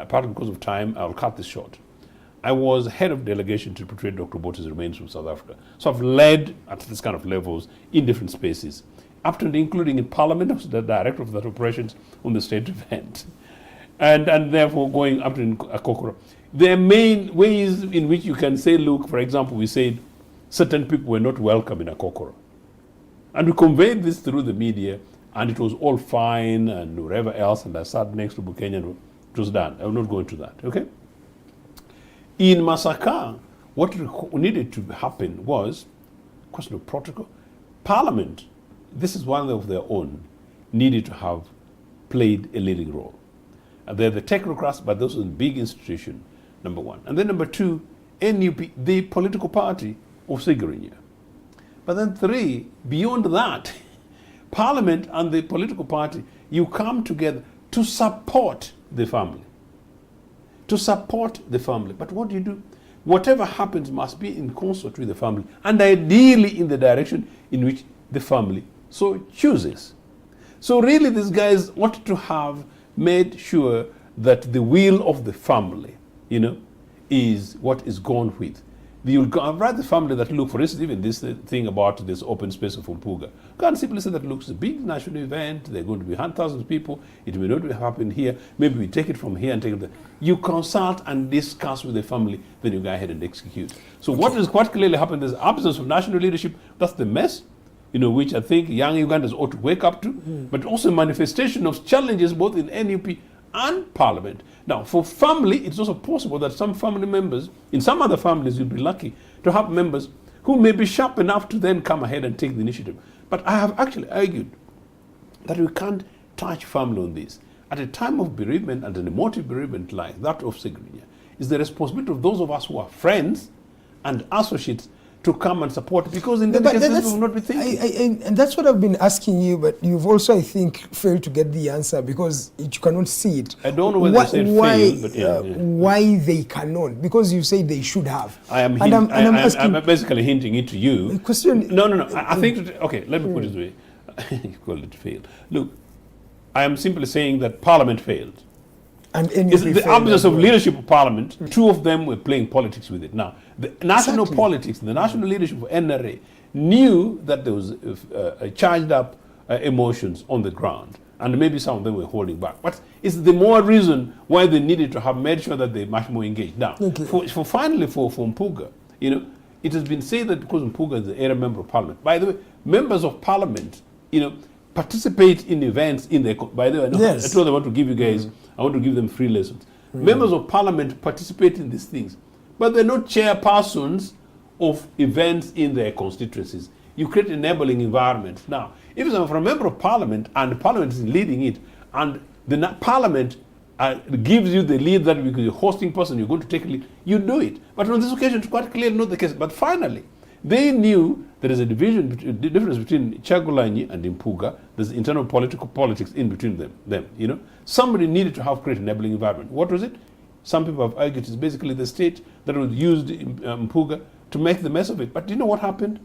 partly because of time, I'll cut this short. I was head of delegation to portray Dr. Bote's remains from South Africa. So I've led at this kind of levels in different spaces, up to and including in Parliament. I was the director of that operations on the state event. And therefore going up to Akokoro. There are main ways in which you can say, look, for example, we said certain people were not welcome in Akokoro. And we conveyed this through the media, and it was all fine and whatever else, and I sat next to Bukenya and it was done. I will not go into that, okay? In Masaka, what needed to happen was question of protocol. Parliament, this is one of their own, needed to have played a leading role. They're the technocrats, but those are the big institution, number one. And then number two, NUP, the political party of Segirinya. But then three, beyond that, Parliament and the political party, you come together to support the family. To support the family. But what do you do? Whatever happens must be in concert with the family, and ideally in the direction in which the family so chooses. So really these guys ought to have made sure that the will of the family, is what is gone with. You'll write the family that, look, for instance, even this thing about this open space of Mpuga. Can't simply say that, look, it's a big national event, there are going to be 100,000 people, it may not happen here, maybe we take it from here and take it there. You consult and discuss with the family, then you go ahead and execute. So what is quite clearly happened is absence of national leadership. That's the mess, which I think young Ugandans ought to wake up to, but also manifestation of challenges both in NUP and Parliament. Now, for family, it's also possible that some family members, in some other families, you'll be lucky to have members who may be sharp enough to then come ahead and take the initiative. But I have actually argued that we can't touch family on this. At a time of bereavement and an emotive bereavement like that of Segirinya, it's the responsibility of those of us who are friends and associates to come and support, because in that case, this will not be thinking. And that's what I've been asking you, but you've also, I think, failed to get the answer because you cannot see it. I don't know whether they said fail, but why they cannot? Because you say they should have. I'm basically hinting it to you. Question. No. I think, okay, let me put it this way. You call it fail. Look, I am simply saying that Parliament failed. And it's the absence of leadership of Parliament. Two of them were playing politics with it. Now, the national politics, the national leadership of NRA knew that there was charged up emotions on the ground, and maybe some of them were holding back. But it's the more reason why they needed to have made sure that they're much more engaged. Now, for finally for Mpuga, it has been said that because Mpuga is the area member of Parliament. By the way, members of Parliament, participate in events in the. By the way, I told them I want to give you guys. I want to give them free lessons. Members of Parliament participate in these things, but they're not chairpersons of events in their constituencies. You create an enabling environment. Now, if you're a member of Parliament and Parliament is leading it, and the Parliament gives you the lead that because you're hosting person, you're going to take a lead, you do it. But on this occasion, it's quite clearly not the case. But finally, they knew there is a difference between Chagulanyi and Mpuga. There's internal politics in between them. Somebody needed to have create an enabling environment. What was it? Some people have argued it's basically the state that was used Mpuga to make the mess of it. But do you know what happened?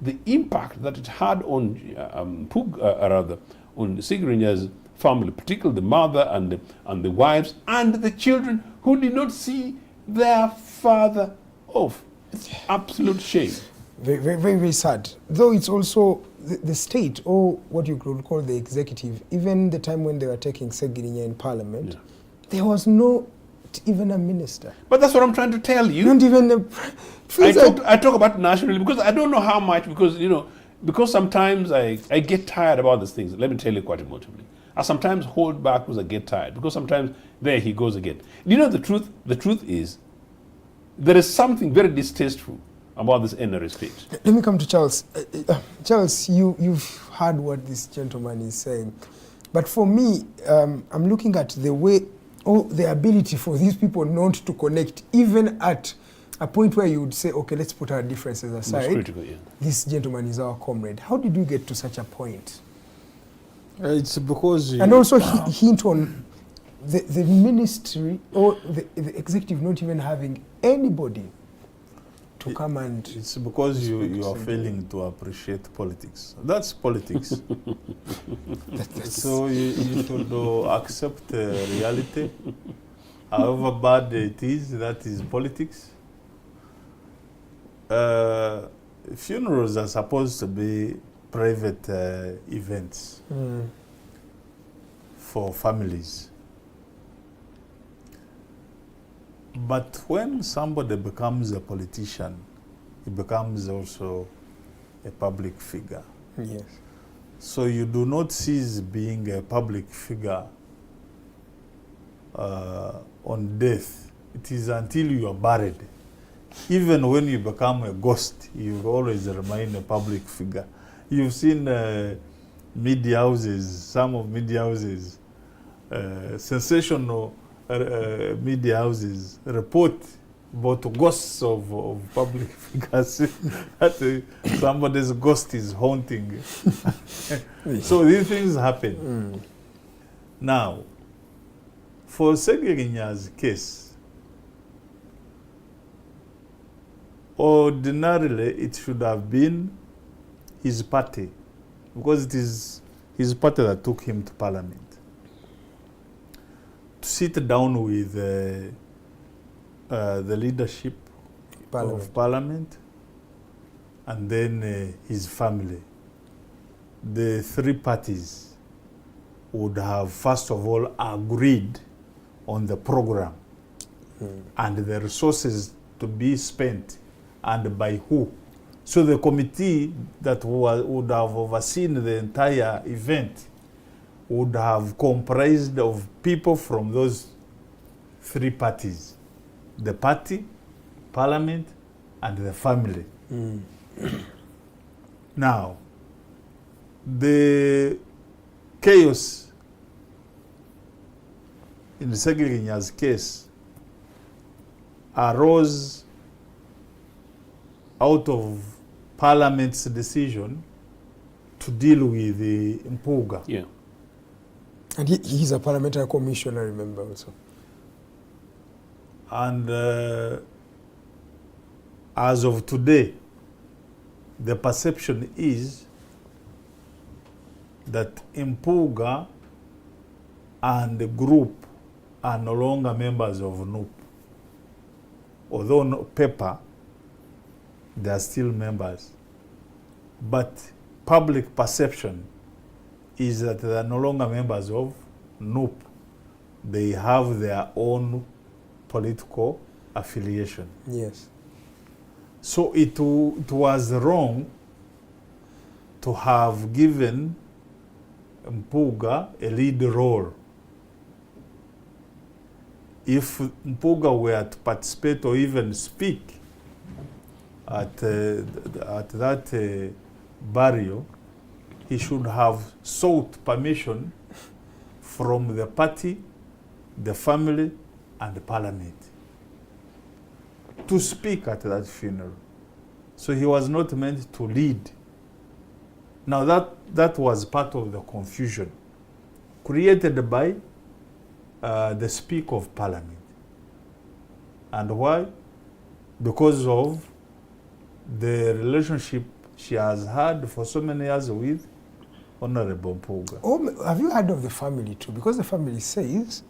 The impact that it had on on Segirinya's family, particularly the mother and the wives and the children who did not see their father off. It's absolute shame. Very, very, very, very sad. Though it's also the state, or what you could call the executive, even the time when they were taking Segirinya in parliament, Yeah. there was not even a minister. But that's what I'm trying to tell you. Not even a... I talk about nationally because I don't know how much, because sometimes I get tired about these things. Let me tell you quite emotively. I sometimes hold back because I get tired, because sometimes there he goes again. You know the truth? The truth is, there is something very distasteful about this NRA state. Let me come to Charles. Charles, you've heard what this gentleman is saying. But for me, I'm looking at the way, or the ability for these people not to connect, even at a point where you would say, okay, let's put our differences aside. Most critical, yeah. This gentleman is our comrade. How did you get to such a point? It's because... And also hint on the ministry or the executive not even having anybody to come and... It's because you are failing to appreciate politics. That's politics. So you should accept reality. However bad it is, that is politics. Funerals are supposed to be private events for families. But when somebody becomes a politician, he becomes also a public figure. Yes. So you do not cease being a public figure on death. It is until you are buried. Even when you become a ghost, you always remain a public figure. You've seen media houses, some of media houses, sensational media houses report about ghosts of public figures that somebody's ghost is haunting. So these things happen. Now, for Segirinya's case, ordinarily it should have been his party, because it is his party that took him to parliament, to sit down with the leadership of parliament and then his family. The three parties would have first of all agreed on the program and the resources to be spent and by who. So the committee that would have overseen the entire event would have comprised of people from those three parties: the party, parliament, and the family. Now, the chaos in Segirinya's case arose out of Parliament's decision to deal with the Mpuga. Yeah. And he's a parliamentary commissioner, remember also. And as of today, the perception is that Mpuga and the group are no longer members of NUP. Although on paper, they are still members. But public perception is that they are no longer members of NUP. They have their own political affiliation. Yes. So it was wrong to have given Mpuga a lead role. If Mpuga were to participate or even speak at that burial, he should have sought permission from the party, the family, and the parliament to speak at that funeral. So he was not meant to lead. Now that was part of the confusion created by the Speaker of Parliament. And why? Because of the relationship she has had for so many years with Honorable Mpuga. Oh, have you heard of the family too? Because the family says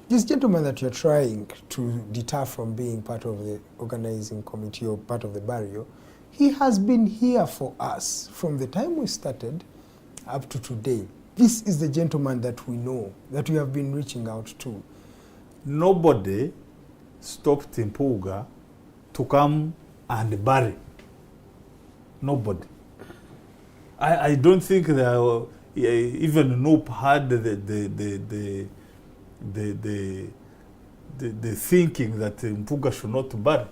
this gentleman that you're trying to deter from being part of the organizing committee or part of the barrio, he has been here for us from the time we started up to today. This is the gentleman that we know, that we have been reaching out to. Nobody stopped Mpuga to come and bury. Nobody. I don't think that even Noop had the thinking that Mpuga should not bury.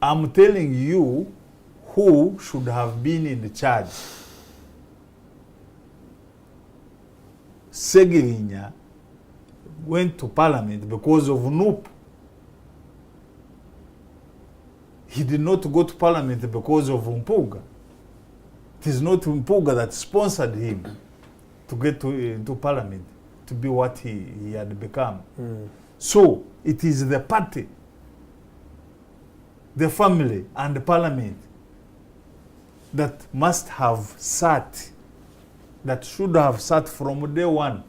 I'm telling you who should have been in charge. Segirinya went to Parliament because of Noop. He did not go to Parliament because of Mpuga. It is not Mpuga that sponsored him to get into Parliament, to be what he had become. So it is the party, the family and the Parliament that must have sat, that should have sat from day one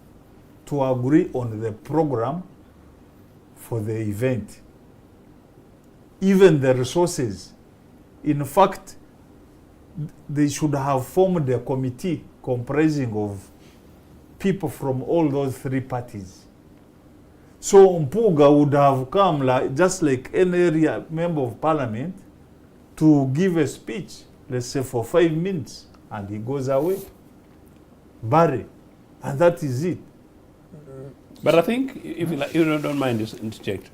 to agree on the program for the event. Even the resources. In fact, they should have formed a committee comprising of people from all those three parties. So Mpuga would have come just like any area member of Parliament to give a speech, let's say for 5 minutes, and he goes away. Bury. And that is it. But I think, if you don't mind, just interject.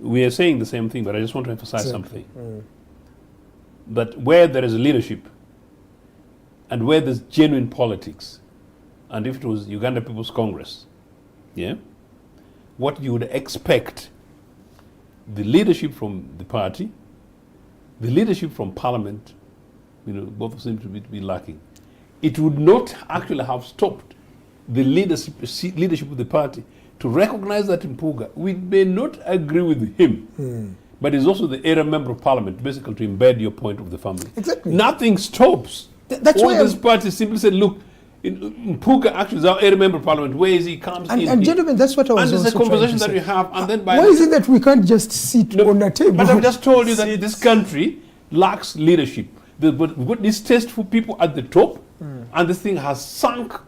We are saying the same thing, but I just want to emphasize something. That where there is leadership and where there's genuine politics, and if it was Uganda People's Congress, yeah, what you would expect the leadership from the party, the leadership from Parliament, both seem to be lacking. It would not actually have stopped the leadership of the party to recognize that Mpuga, we may not agree with him, but he's also the area member of Parliament, basically to embed your point of the family. Exactly. Nothing stops. That's all why these parties simply said, look, Mpuga actually is our area member of Parliament. Where is he? Comes in. And gentlemen, that's what I was and also there's a conversation that say. we have. And then Why is it that we can't just sit on a table? But I've just told you that this country lacks leadership. But we've got these tasteful people at the top, and this thing has sunk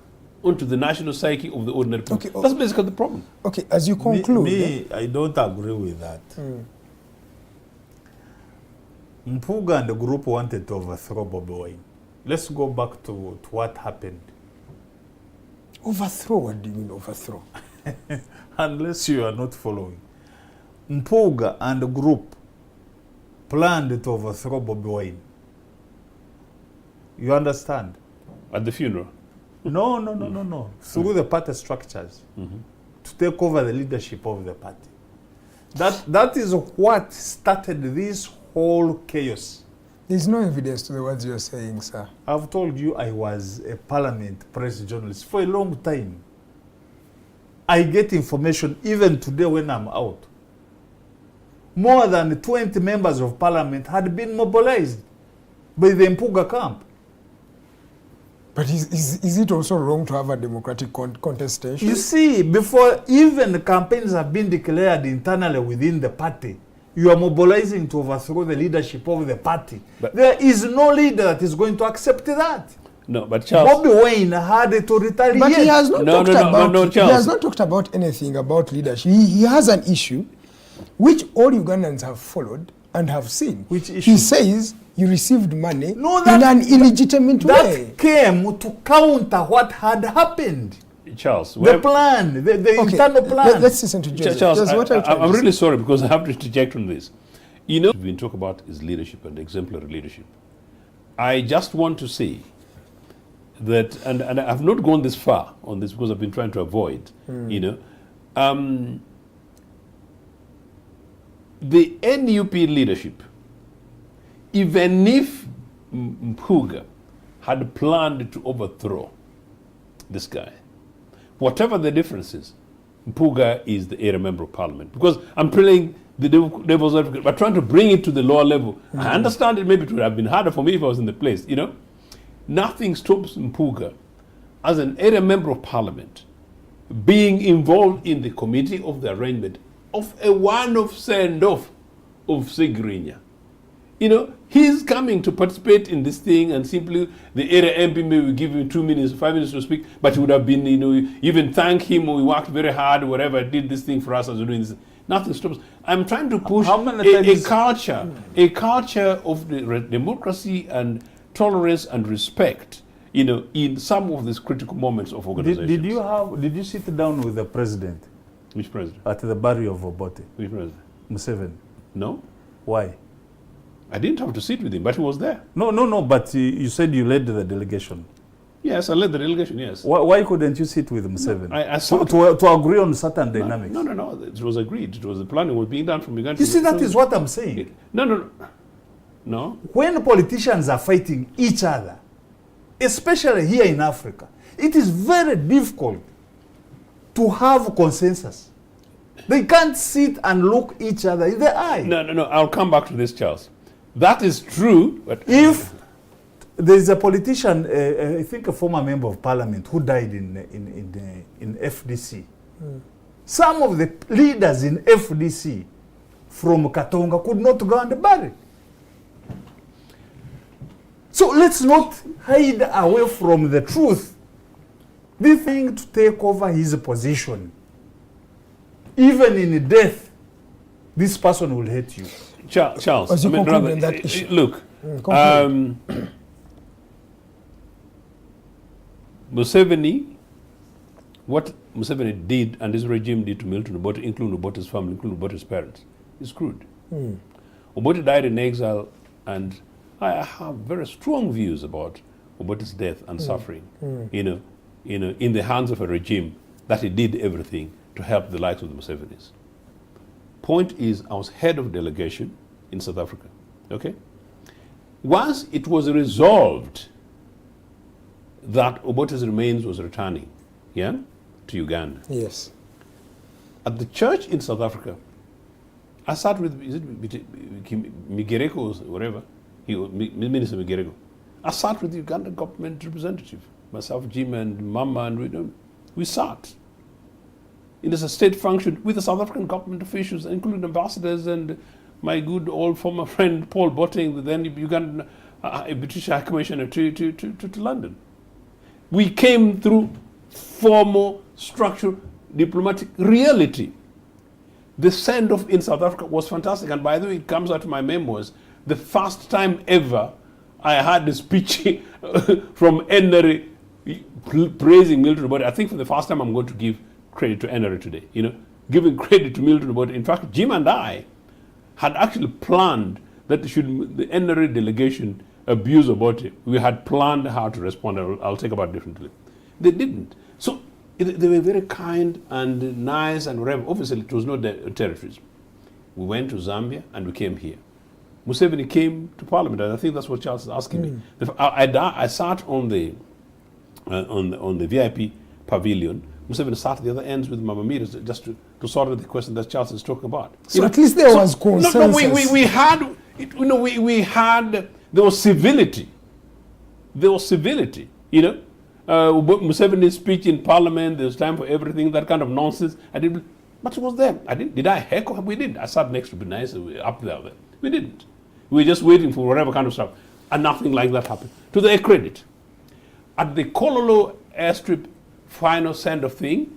onto the national psyche of the ordinary people. Okay, that's basically the problem. Okay, as you conclude. I don't agree with that. Mpuga and the group wanted to overthrow Bobi Wine. Let's go back to what happened. Overthrow? What do you mean overthrow? Unless you are not following. Mpuga and the group planned to overthrow Bobi Wine. You understand? At the funeral? No. Through the party structures. To take over the leadership of the party. That is what started this whole chaos. There's no evidence to the words you're saying, sir. I've told you I was a Parliament press journalist for a long time. I get information even today when I'm out. More than 20 members of Parliament had been mobilized by the Mpuga camp. But is it also wrong to have a democratic contestation? You see, before even campaigns have been declared internally within the party, you are mobilizing to overthrow the leadership of the party. But there is no leader that is going to accept that. No, but Charles... Bobi Wine had to retaliate. But he has not Charles. He has not talked about anything about leadership. He has an issue which all Ugandans have followed and have seen. Which issue? He says you received money in an illegitimate way. That came to counter what had happened. Charles, the plan, the internal plan. Let's listen to Joseph. Charles, I'm really sorry because I have to interject on this. What we've been talking about is leadership and exemplary leadership. I just want to say that, and I've not gone this far on this because I've been trying to avoid, the NUP leadership, even if Mpuga had planned to overthrow this guy, whatever the differences, Mpuga is the area member of parliament. Because I'm playing the devil's advocate, but trying to bring it to the lower level. I understand it, maybe it would have been harder for me if I was in the place, you know. Nothing stops Mpuga as an area member of parliament being involved in the committee of the arrangement of a one-off send-off of Segirinya. You know, he's coming to participate in this thing, and simply the area MP may give him 2 minutes, 5 minutes to speak, but it would have been, you know, even thank him, we worked very hard, whatever, did this thing for us as we're doing this. Nothing stops. I'm trying to push a culture of democracy and tolerance and respect, you know, in some of these critical moments of organization. Did you sit down with the president? Which president? At the burial of Obote? Which president? Museveni. No. Why? I didn't have to sit with him, but he was there. No, but you said you led the delegation. Yes, I led the delegation, yes. Why couldn't you sit with Museveni? No, to agree on certain dynamics? No. It was agreed. It was the planning was being done from Uganda. You see, that is what I'm saying. No. When politicians are fighting each other, especially here in Africa, it is very difficult to have consensus. They can't sit and look each other in the eye. No. I'll come back to this, Charles. That is true, but if there is a politician, I think a former member of parliament, who died in FDC. Some of the leaders in FDC from Katonga could not go and bury. So let's not hide away from the truth. The thing to take over his position, even in death, this person will hate you. Charles, As you conclude on that issue. Look, Museveni, what Museveni did and his regime did to Milton Obote, including Obote's family, including Obote's parents, is crude. Obote died in exile, and I have very strong views about Obote's death and suffering, you know, in the hands of a regime that he did everything to help the likes of the Musevenis. Point is, I was head of delegation in South Africa, okay? Once it was resolved that Obote's remains was returning, yeah, to Uganda. Yes. At the church in South Africa, I sat with, is it Migereko or whatever, Minister Migereko. I sat with the Ugandan government representative, myself, Jim, and Mama, and we sat. It is a state function with the South African government officials, including ambassadors and my good old former friend Paul Botting, the then Ugandan British High Commissioner to London. We came through formal, structural, diplomatic reality. The send-off in South Africa was fantastic, and by the way, it comes out of my memoirs. The first time ever I had a speech from Enere praising Milton Obote. I think for the first time I'm going to give credit to Enere today, you know, giving credit to Milton Obote. In fact, Jim and I had actually planned that should the Enere delegation abuse Obote, we had planned how to respond. I'll talk about it differently. They didn't. So they were very kind and nice and whatever. Obviously, it was not their territories. We went to Zambia and we came here. Museveni came to Parliament, and I think that's what Charles is asking me. I sat on the VIP pavilion. Museveni sat at the other ends with Mama Mira just to sort out the question that Charles is talking about. So at least there was consensus. No, we had, you know, we had, there was civility. There was civility, you know. Museveni's speech in Parliament, there was time for everything, that kind of nonsense. But it was there. Did I heckle? We didn't. I sat next to be nice up there. We didn't. We were just waiting for whatever kind of stuff. And nothing like that happened. To their credit. At the Kololo airstrip final send-off thing,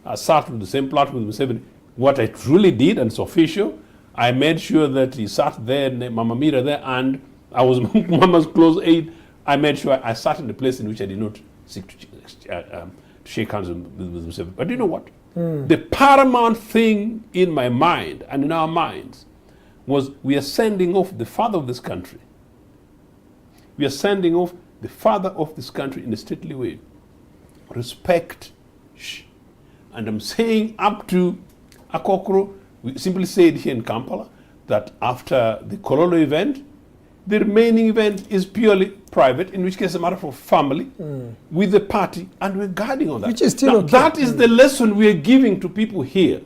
I sat with the same platform with Museveni. What I truly did, and it's official, I made sure that he sat there, Mama Mira there, and I was Mama's close aide. I made sure I sat in the place in which I did not seek to shake hands with Museveni. But you know what? The paramount thing in my mind and in our minds was we are sending off the father of this country. We are sending off the father of this country in a stately way. Respect. Shh. And I'm saying up to Akokoro, we simply said here in Kampala that after the Kololo event, The remaining event is purely private, in which case a matter for family with the party, and we're guiding on that. Which is still now, okay. That is the lesson we are giving to people here.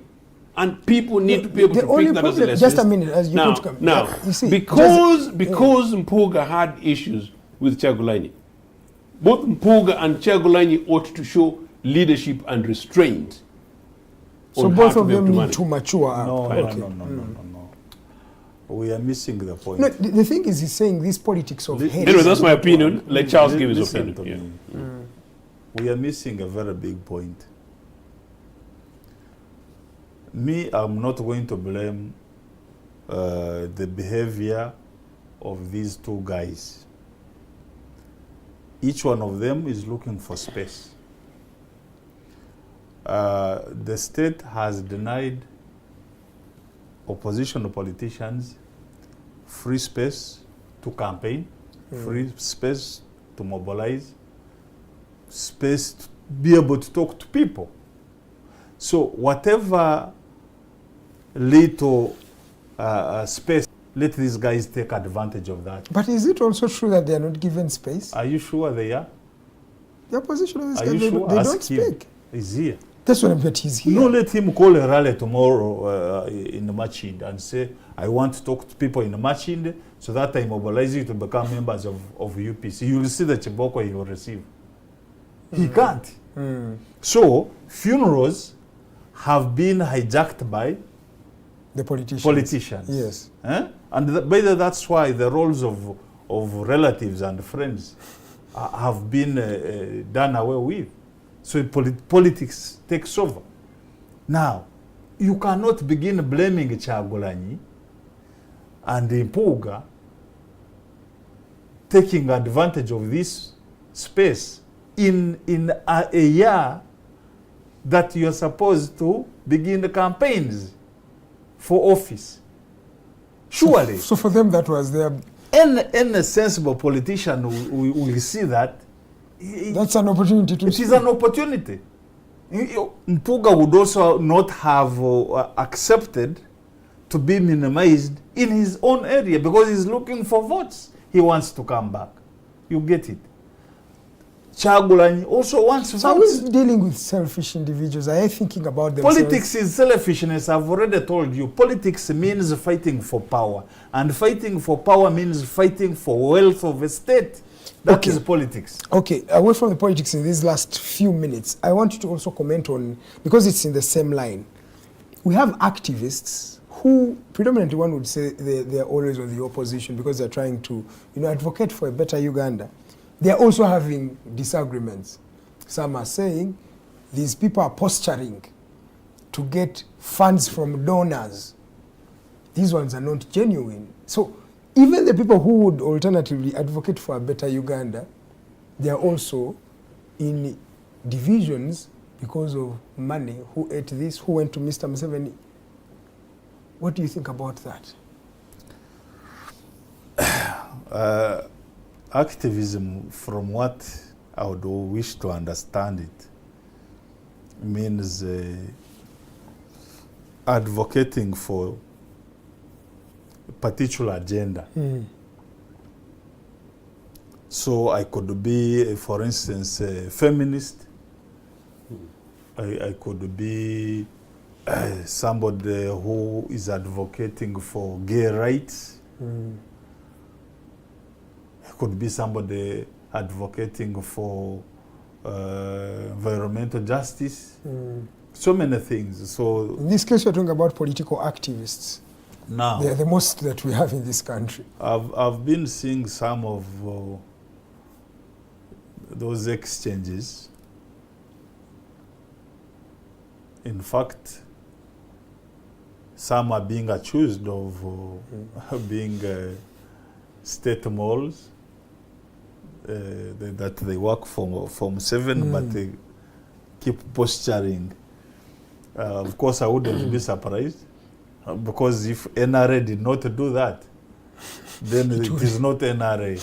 And people need to be able to pick that as a lesson. Just a minute, as you now, come. now, you see, because Mpuga had issues with Kyagulanyi, both Mpuga and Kyagulanyi ought to show leadership and restraint. So both of them need to mature up. No. We are missing the point. No, the thing is, he's saying this politics of hate. Anyway, that's my opinion. Let Charles give his opinion. We are missing a very big point. Me, I'm not going to blame the behavior of these two guys. Each one of them is looking for space. The state has denied opposition politicians free space to campaign, free space to mobilize, space to be able to talk to people. So whatever little space, let these guys take advantage of that. But is it also true that they are not given space? Are you sure they are? The opposition of this Are guy, you sure? they Ask don't him. speak. He's here. That's what I'm saying. He's here. No, let him call a rally tomorrow in Machinde and say, I want to talk to people in Machinde so that I mobilize you to become members of UPC. You will see the chiboko he will receive. He can't. So, funerals have been hijacked by the politicians. Yes. And by that's why the roles of relatives and friends have been done away with. So politics takes over. Now, you cannot begin blaming Kyagulanyi and Mpuga taking advantage of this space in a year that you are supposed to begin the campaigns for office. Surely. So for them that was their... Any sensible politician will see that. That's an opportunity to... It is an opportunity. Mpuga would also not have accepted to be minimized in his own area because he's looking for votes. He wants to come back. You get it. Kyagulanyi also wants votes. So who is dealing with selfish individuals? Are they thinking about themselves? Politics is selfishness. I've already told you. Politics means fighting for power. And fighting for power means fighting for wealth of a state. That is politics. Okay, away from the politics in these last few minutes, I want you to also comment on, because it's in the same line, we have activists who, predominantly one would say they're always on the opposition because they're trying to, advocate for a better Uganda. They're also having disagreements. Some are saying these people are posturing to get funds from donors. These ones are not genuine. So even the people who would alternatively advocate for a better Uganda, they are also in divisions because of money. Who ate this? Who went to Mr. Museveni? What do you think about that? Activism, from what I would wish to understand it, means advocating for a particular agenda. So I could be, for instance, a feminist. I could be somebody who is advocating for gay rights. Could be somebody advocating for environmental justice. So many things. So in this case, you're talking about political activists. Now, they are the most that we have in this country. I've been seeing some of those exchanges. In fact, some are being accused of being state moles. That they work for Museveni, but they keep posturing. Of course, I wouldn't be surprised, because if NRA did not do that, then it is not NRA,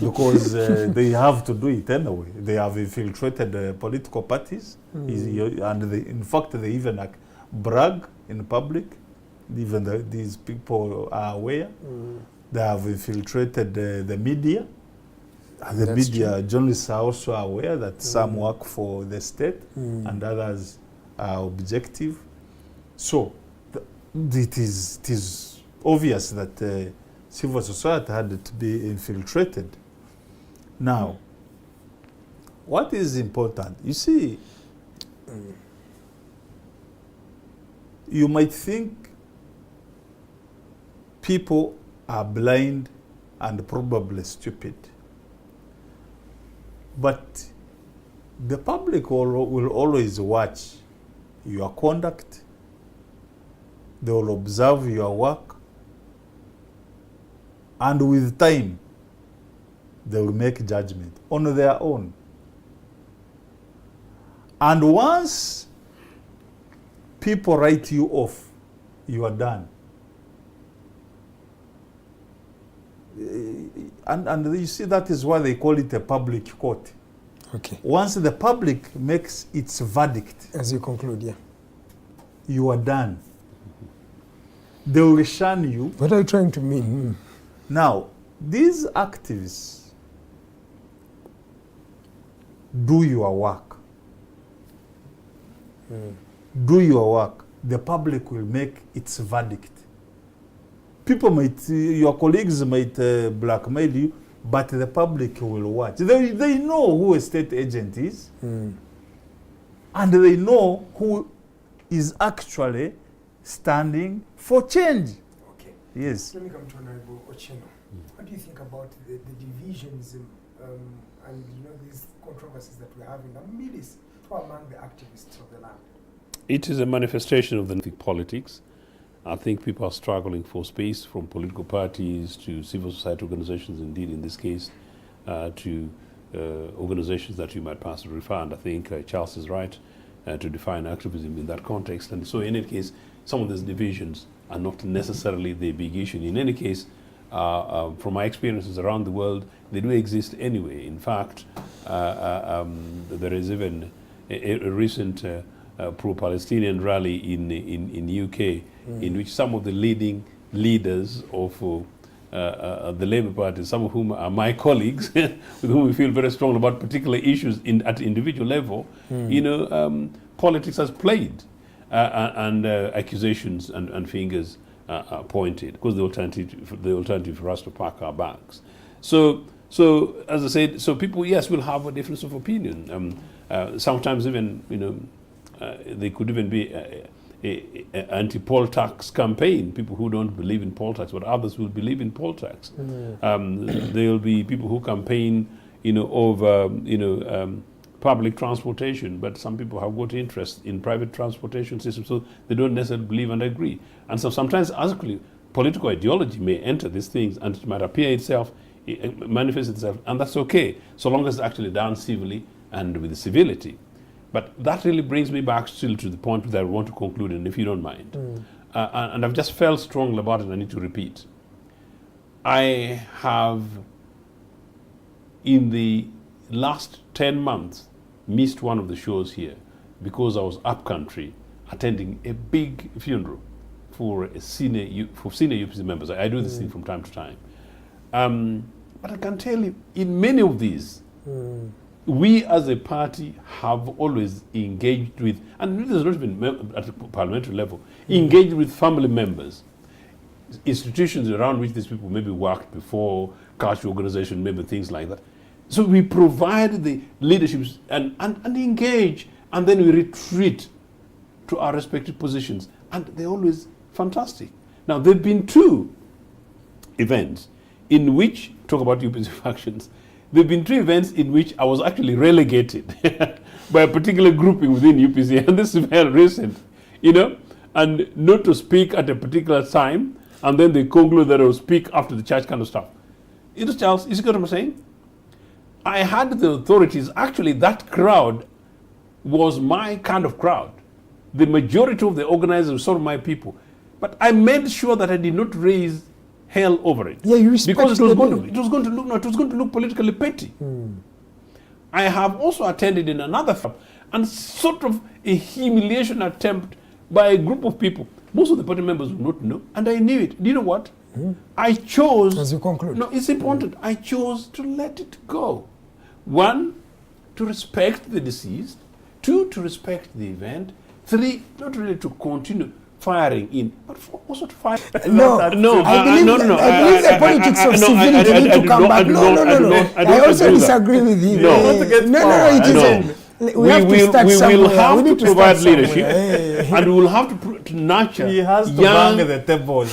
because they have to do it anyway. They have infiltrated political parties, and in fact, they even brag in public. Even these people are aware. They have infiltrated the media. And the That's media journalists are also aware that some work for the state and others are objective. So it is obvious that civil society had to be infiltrated. Now, what is important? You see, you might think people are blind and probably stupid. But the public will always watch your conduct. They will observe your work. And with time, they will make judgment on their own. And once people write you off, you are done. And you see, that is why they call it a public court. Okay. Once the public makes its verdict, As you conclude, yeah. you are done. They will shun you. What are you trying to mean? Now, these activists do your work. Do your work. The public will make its verdict. People might, your colleagues might blackmail you, but the public will watch. They know who a state agent is, and they know who is actually standing for change. Okay. Yes. Let me come to Honorable Ochieno. What do you think about the divisions and these controversies that we're having among the activists of the land? It is a manifestation of the politics. I think people are struggling for space, from political parties to civil society organizations, indeed in this case, to organizations that you might pass a refer. And I think Charles is right to define activism in that context. And so in any case, some of these divisions are not necessarily the big issue. In any case, from my experiences around the world, they do exist anyway. In fact, there is even a recent pro-Palestinian rally in UK, in which some of the leading leaders of the Labour Party, some of whom are my colleagues, with whom we feel very strongly about particular issues at individual level, politics has played, and accusations and fingers pointed, because the alternative for us to pack our bags. So as I said, so people, yes, will have a difference of opinion. Sometimes even, there could even be an anti-poll tax campaign, people who don't believe in poll tax, but others will believe in poll tax. There will be people who campaign, over, public transportation, but some people have got interest in private transportation systems, so they don't necessarily believe and agree. And so sometimes, actually, political ideology may enter these things, and it might appear itself, it manifests itself, and that's okay, so long as it's actually done civilly and with civility. But that really brings me back still to the point that I want to conclude, and if you don't mind. And I've just felt strongly about it, and I need to repeat. I have, in the last 10 months, missed one of the shows here because I was up country attending a big funeral for senior UPC members. I do this thing from time to time. But I can tell you, in many of these, we as a party have always engaged with, and this has not been at the parliamentary level, engaged with family members, institutions around which these people maybe worked before, cultural organization, maybe things like that. So we provide the leaderships and engage, and then we retreat to our respective positions. And they're always fantastic. Now, there have been 2 events in which, talk about UPC factions, there have been 2 events in which I was actually relegated by a particular grouping within UPC, and this is very recent, and not to speak at a particular time, and then they conclude that I will speak after the church kind of stuff. Charles, you see what I'm saying? I had the authorities, actually that crowd was my kind of crowd. The majority of the organizers were sort of my people. But I made sure that I did not raise hell over it. Yeah, you respect because it was going to look politically petty. I have also attended in another firm, and sort of a humiliation attempt by a group of people. Most of the party members would not know, and I knew it. Do you know what? I chose. As you conclude. No, it's important. I chose to let it go. One, to respect the deceased. Two, to respect the event. Three, not really to continue firing in, but also to fire. I believe the politics of civility need to come back. No. I also disagree with you. No. It isn't. We have to start somewhere. We will have to provide leadership, somewhere. and we will have to nurture He has to young bang the table.